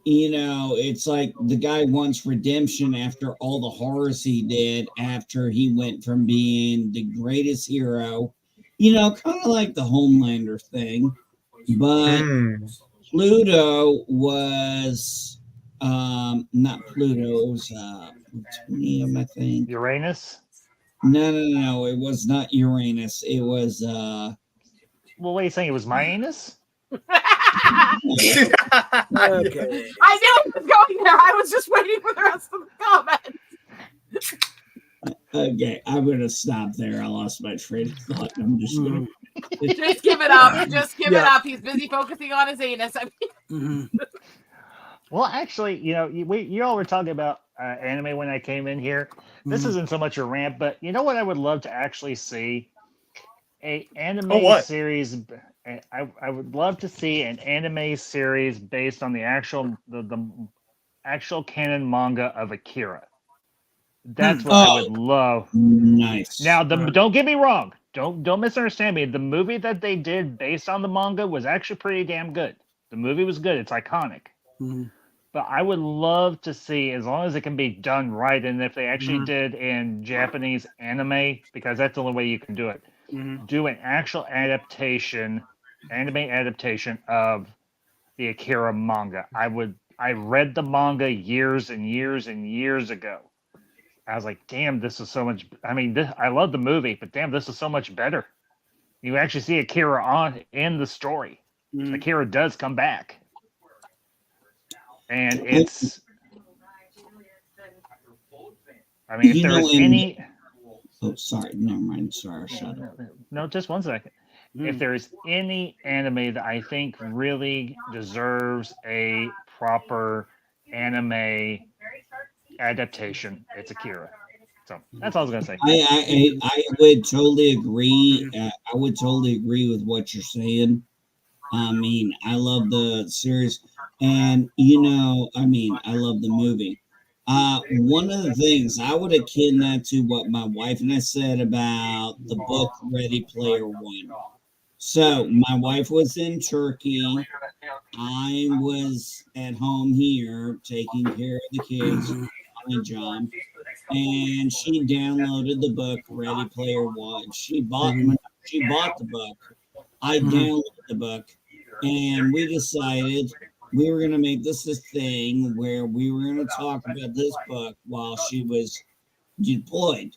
it's like the guy wants redemption after all the horrors he did after he went from being the greatest hero, kind of like the Homelander thing. But Pluto was not Pluto, it was plutonium, I think. Uranus? No. It was not Uranus. It was Well, what are you saying? It was my anus? Okay. I knew it was going there. I was just waiting for the rest of the comment. okay. I'm gonna stop there. I lost my train of thought. I'm just gonna Just give it up. Just give it up. He's busy focusing on his anus. I mean, Well, actually, you all were talking about anime when I came in here. This isn't so much a rant, but you know what I would love to actually see? A anime series. I would love to see an anime series based on the actual actual canon manga of Akira. That's what I would love. Nice. Now, don't get me wrong. Don't misunderstand me. The movie that they did based on the manga was actually pretty damn good. The movie was good. It's iconic. But I would love to see, as long as it can be done right, and if they actually did in Japanese anime, because that's the only way you can do it, do an actual anime adaptation of the Akira manga. I read the manga years and years and years ago. I was like, damn, this is so much. I mean, I love the movie, but damn, this is so much better. You actually see Akira in the story. Akira does come back. And it's, I mean, if there's any. Oh, sorry. Never mind. Sorry. Shut up. No, just 1 second. If there's any anime that I think really deserves a proper anime adaptation, it's Akira. So that's all I was gonna say. I would totally agree. I would totally agree with what you're saying. I mean, I love the series, and I love the movie. One of the things I would akin that to what my wife and I said about the book Ready Player One. So my wife was in Turkey. I was at home here taking care of the kids, my job, and she downloaded the book Ready Player One. She bought the book. I downloaded the book, and we decided we were going to make this a thing where we were going to talk about this book while she was deployed.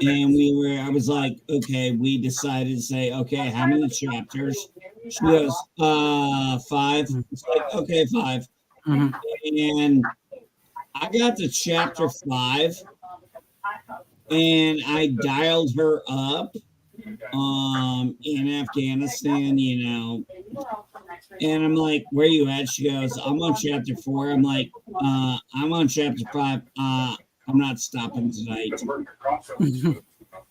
And I was like, okay, we decided to say, okay, how many chapters? She goes, 5. It's like, okay, 5. And I got to chapter 5, and I dialed her up in Afghanistan, and I'm like, where you at? She goes, I'm on chapter 4. I'm like, I'm on chapter 5. I'm not stopping tonight.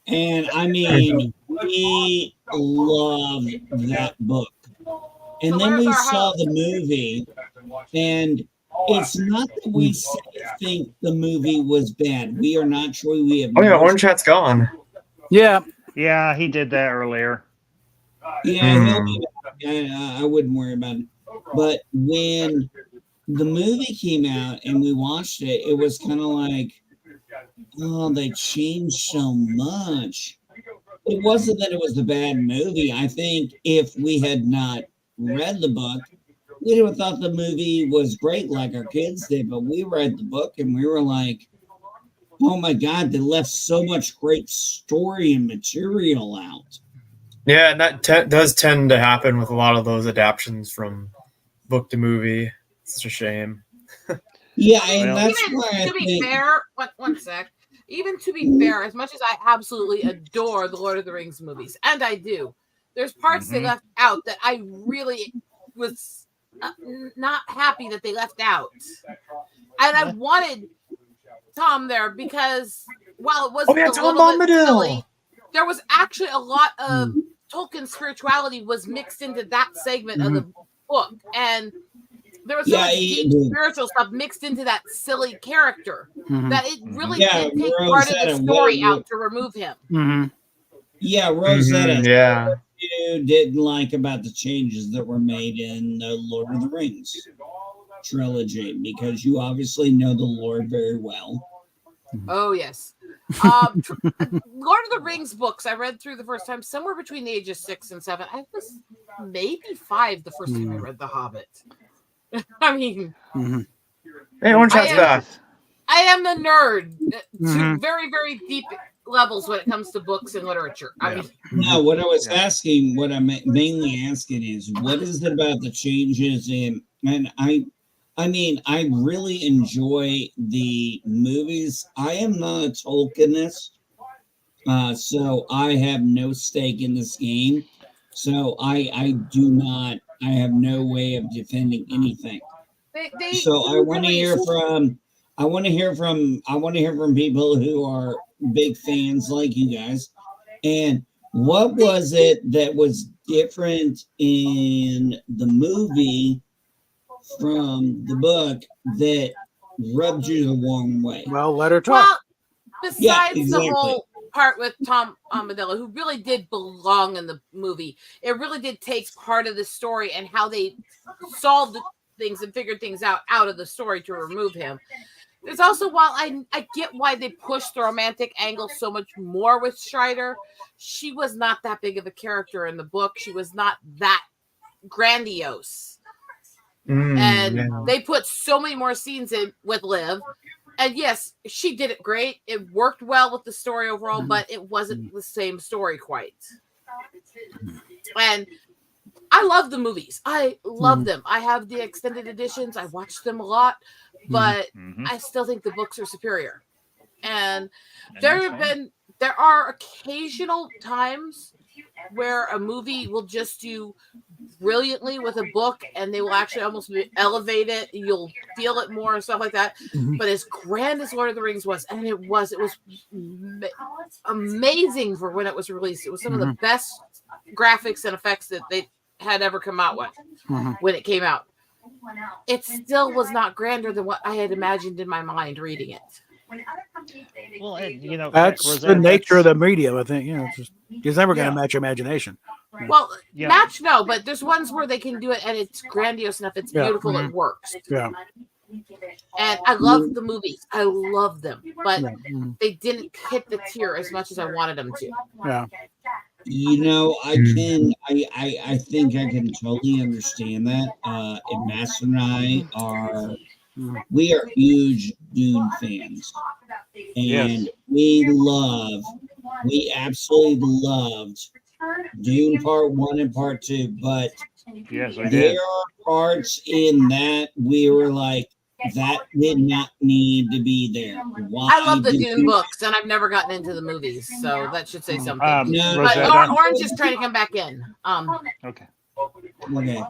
And I mean, we loved that book. And then we saw the movie, and it's not that we think the movie was bad. We are not sure. We have. Oh yeah, Orange Hat's gone. Yeah. Yeah, he did that earlier. Yeah, I wouldn't worry about it. But when the movie came out and we watched it, it was kind of like, oh, they changed so much. It wasn't that it was a bad movie. I think if we had not read the book, we'd have thought the movie was great like our kids did. But we read the book and we were like, oh my God, they left so much great story and material out. Yeah, and that does tend to happen with a lot of those adaptions from book to movie. It's such a shame. Yeah, and that's even why I to be think... fair, one sec. Even to be fair, as much as I absolutely adore the Lord of the Rings movies, and I do, there's parts they left out that I really was not happy that they left out. And I wanted Tom there because while it was a little bit silly, there was actually a lot of Tolkien's spirituality was mixed into that segment of the book, and there was so much deep spiritual stuff mixed into that silly character that it really did take part of the story out to remove him. Yeah, Rosetta. Yeah. What you didn't like about the changes that were made in the Lord of the Rings trilogy, because you obviously know the Lord very well. Oh, yes. Lord of the Rings books, I read through the first time somewhere between the ages 6 and 7. I was maybe 5 the first time I read The Hobbit. I mean, hey, Orange Hat's back. I am the nerd to Mhm. very, very deep levels when it comes to books and literature. I mean, No, what I was asking, what I'm mainly asking is, what is it about the changes in? And I mean, I really enjoy the movies. I am not a Tolkienist, so I have no stake in this game. So I do not. I have no way of defending anything. So I want to hear from. I want to hear from people who are big fans like you guys. And what was it that was different in the movie from the book that rubbed you the wrong way? Well, let her talk. Well, besides the whole part with Tom Armadillo, who really did belong in the movie, it really did take part of the story and how they solved things and figured things out of the story to remove him. There's also, while I get why they pushed the romantic angle so much more with Strider, she was not that big of a character in the book. She was not that grandiose. They put so many more scenes in with Liv. And yes, she did it great. It worked well with the story overall, but it wasn't the same story quite. And I love the movies. I love them. I have the extended editions. I watch them a lot, but I still think the books are superior. And there are occasional times where a movie will just do brilliantly with a book and they will actually almost elevate it. You'll feel it more and stuff like that. But as grand as Lord of the Rings was, and it was amazing for when it was released. It was some of the best graphics and effects that they had ever come out with when it came out. It still was not grander than what I had imagined in my mind reading it. Well, you know, That's the nature of the medium, I think. You know, it's never going to match your imagination. Well, match no, but there's ones where they can do it and it's grandiose enough. It's beautiful. It works. Yeah. And I love the movies. I love them, but they didn't hit the tier as much as I wanted them to. Yeah. You know, I think I can totally understand that. And Master and I are huge Dune fans. And we absolutely loved Dune Part 1 and Part 2, but there are parts in that we were like, that did not need to be there. Why I love the Dune books, and I've never gotten into the movies, so that should say something. But Orange is trying to come back in. Okay.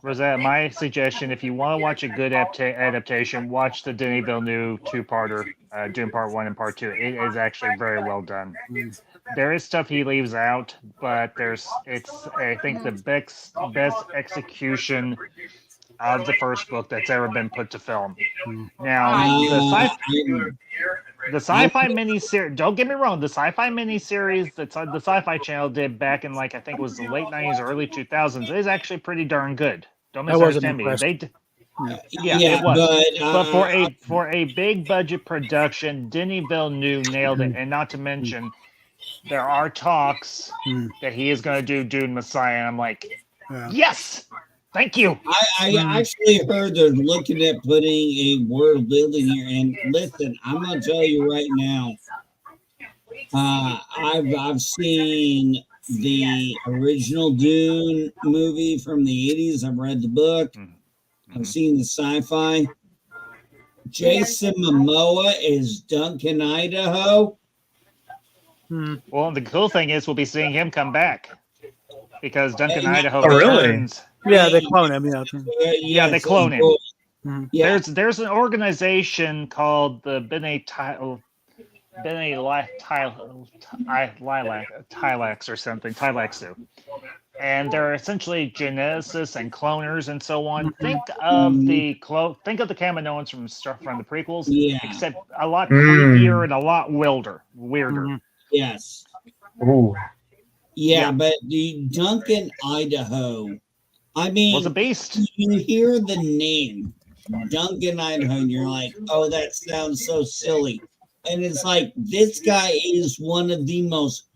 Rosetta, my suggestion, if you want to watch a good adaptation, watch the Denis Villeneuve two-parter, Dune Part 1 and Part 2. It is actually very well done. There is stuff he leaves out, but I think the best execution of the first book that's ever been put to film. Now, the sci-fi miniseries, don't get me wrong, the sci-fi miniseries that the Sci-Fi Channel did back in, like, I think it was the late 90s or early 2000s is actually pretty darn good. Don't misunderstand me. It was. But for a big budget production, Denis Villeneuve nailed it. And not to mention, there are talks that he is going to do Dune Messiah. And I'm like, yes! Thank you. I actually heard they're looking at putting a world building here. And listen, I'm gonna tell you right now. I've seen the original Dune movie from the 80s. I've read the book. I've seen the sci-fi. Jason Momoa is Duncan, Idaho. Well, the cool thing is we'll be seeing him come back because Duncan, Idaho. Oh, really? returns. Yeah, they clone him. Yeah, they clone him. Yeah. There's an organization called the Tilax or something, Tilaxu. And they're essentially geneticists and cloners and so on. Think of the Kaminoans from the prequels, except a lot creepier and a lot weirder. Yes. Ooh. Yeah, but the Duncan, Idaho. I mean, was a beast. You hear the name Duncan, Idaho, and you're like, oh, that sounds so silly. And it's like, this guy is one of the most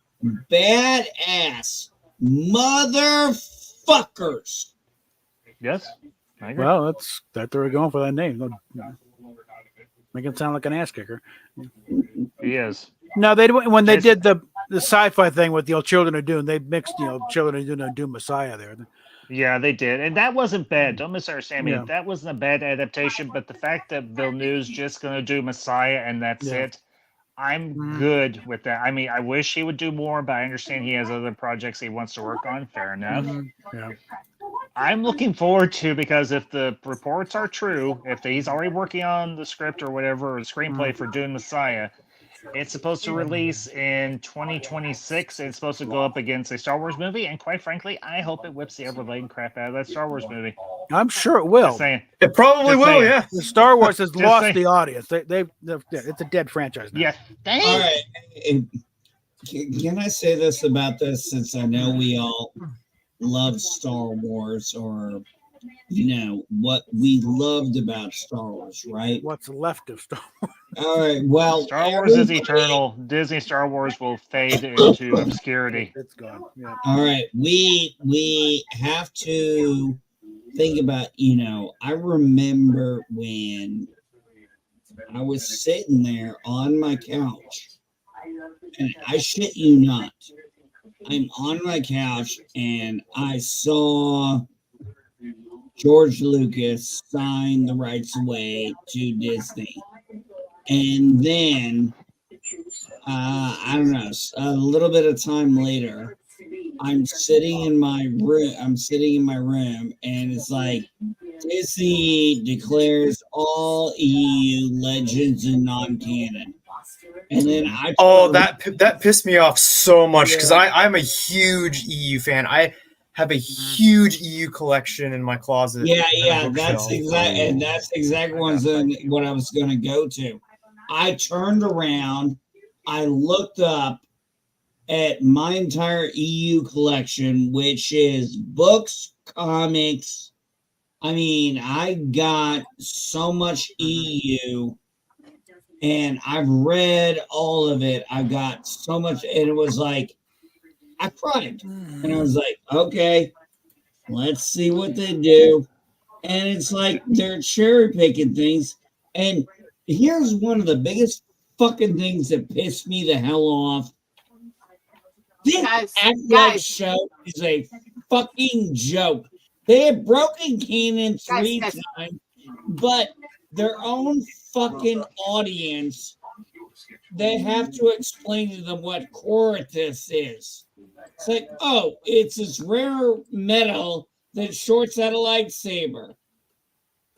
badass motherfuckers. Yes. I agree. Well, that's that they were going for that name. I Make him sound like an ass kicker. He is. No, they when they did the sci-fi thing with the old Children of Doom, they mixed Children of Doom and Doom Messiah there. Yeah, they did, and that wasn't bad. Don't misunderstand me. Yeah. That wasn't a bad adaptation, but the fact that Villeneuve's just going to do Messiah and that's Yeah. it, I'm good with that. I mean, I wish he would do more, but I understand he has other projects he wants to work on. Fair enough. Yeah. I'm looking forward to, because if the reports are true, if he's already working on the script or whatever, or screenplay for Dune Messiah, it's supposed to release in 2026. It's supposed to go up against a Star Wars movie, and quite frankly, I hope it whips the ever-loving crap out of that Star Wars movie. I'm sure it will. Just saying. It probably Just will, saying. yeah. The Star Wars has Just lost saying. the audience. It's a dead franchise now. Yeah. Dang. All right. Can I say this about this, since I know we all love Star Wars, or what we loved about Star Wars, right? What's left of Star Wars? All right. Well, Star Wars is eternal. Disney Star Wars will fade into obscurity. It's gone. Yeah. All right. We have to think about, I remember when I was sitting there on my couch, and I shit you not, I'm on my couch and I saw George Lucas sign the rights away to Disney. And then, I don't know, a little bit of time later, I'm sitting in my room, and it's like, Disney declares all EU legends and non-canon. And then that pissed me off so much, because I'm a huge EU fan. I have a huge EU collection in my closet. Yeah, that's exactly what I was going to go to. I turned around, I looked up at my entire EU collection, which is books, comics. I mean, I got so much EU, and I've read all of it. I got so much, and it was like, I cried. And I was like, okay, let's see what they do. And it's like they're cherry picking things. And here's one of the biggest fucking things that pissed me the hell off. This Affleck show is a fucking joke. They have broken canon three times, but their own fucking audience, they have to explain to them what Cortus is. It's like, oh, it's this rare metal that shorts out a lightsaber.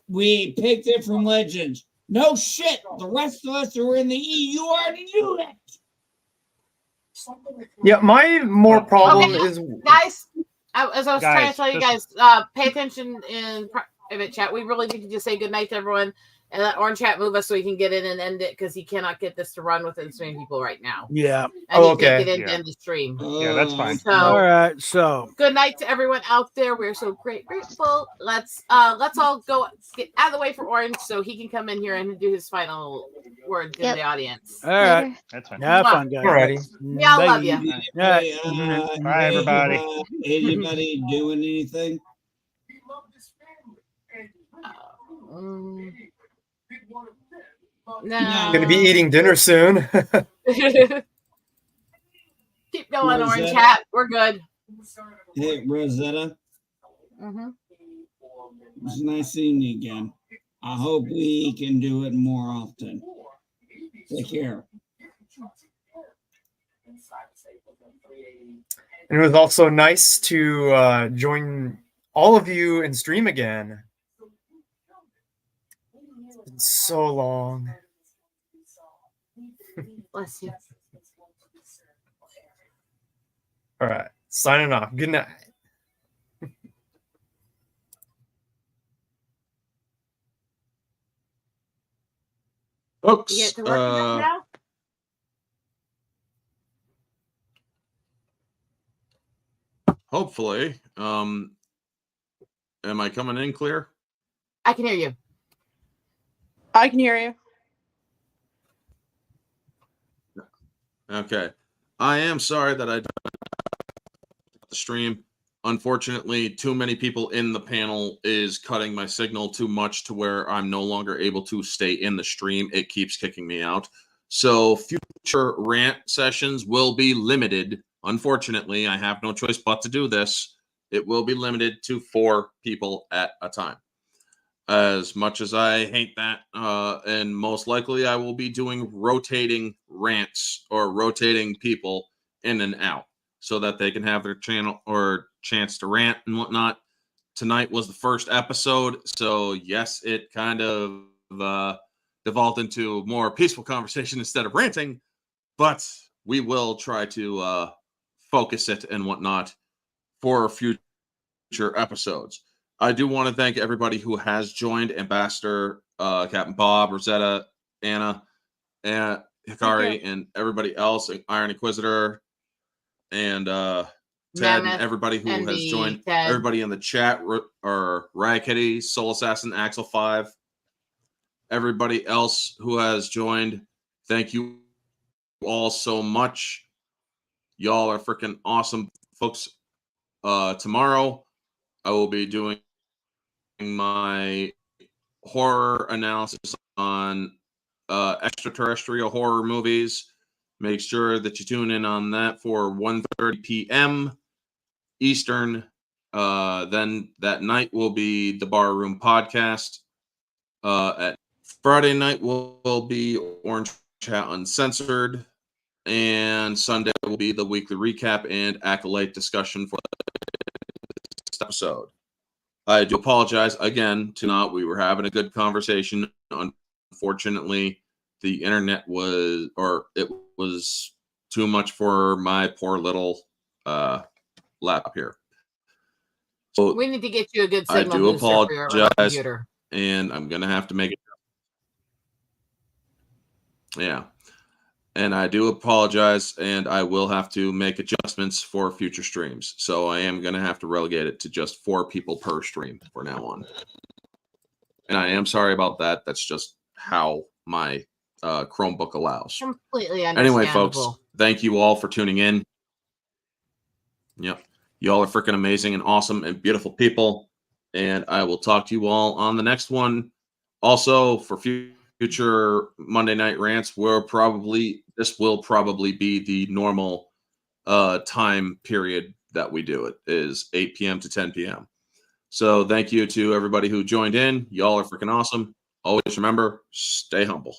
We picked it from Legends. No shit. The rest of us who are in the EU already knew that. Yeah, my more problem is, guys. As I was trying Guys, to tell you guys, pay attention in private chat. We really need to just say goodnight to everyone and let Orange Chat move us so we can get in and end it, because he cannot get this to run within stream people right now. Yeah. And he can't get in to end the stream. Yeah, that's fine. So, All right. So good night to everyone out there. We're so grateful. Let's all go get out of the way for Orange so he can come in here and do his final word to the audience. all right. That's fine. Have fun, guys. Alrighty. We all love you. All right. Bye, everybody. Anybody doing anything? No. Gonna be eating dinner soon. Keep going, Orange Rosetta. Hat. We're good. Hey, Rosetta. It's nice seeing you again. I hope we can do it more often. Take care. And it was also nice to join all of you in stream again. It's been so long. Bless you. All right, signing off. Good night. Folks, You get to work now? hopefully, am I coming in clear? I can hear you. I can hear you. Okay. I am sorry that I the stream. unfortunately, too many people in the panel is cutting my signal too much to where I'm no longer able to stay in the stream. It keeps kicking me out. So future rant sessions will be limited. Unfortunately, I have no choice but to do this. It will be limited to 4 people at a time. As much as I hate that, and most likely I will be doing rotating rants or rotating people in and out so that they can have their channel or chance to rant and whatnot. Tonight was the first episode, so yes, it kind of devolved into more peaceful conversation instead of ranting, but we will try to focus it and whatnot for future episodes. I do want to thank everybody who has joined: Ambassador, Captain Bob, Rosetta, Anna, and Hikari, and everybody else, Iron Inquisitor, and Ted, and everybody who has joined. Ted. Everybody in the chat, or Riot Kitty, Soul Assassin, Axel 5, everybody else who has joined. Thank you all so much. Y'all are freaking awesome, folks. Tomorrow, I will be doing my horror analysis on extraterrestrial horror movies. Make sure that you tune in on that for 1:30 p.m. Eastern. Then that night will be the Barroom Podcast. At Friday night will be Orange Chat Uncensored. And Sunday will be the weekly recap and acolyte discussion for this episode. I do apologize again to not. We were having a good conversation. Unfortunately, the internet was too much for my poor little laptop here. So we need to get you a good I signal do booster for your apologize, computer. and I'm gonna have to make it. Yeah. And I do apologize, and I will have to make adjustments for future streams. So I am going to have to relegate it to just 4 people per stream for now on. And I am sorry about that. That's just how my Chromebook allows. Completely understandable. Anyway, folks, thank you all for tuning in. Yep. You all are freaking amazing and awesome and beautiful people. And I will talk to you all on the next one. Also, for future Monday Night Rants, this will probably be the normal time period that we do it, is 8 p.m. to 10 p.m. So thank you to everybody who joined in. Y'all are freaking awesome. Always remember, stay humble.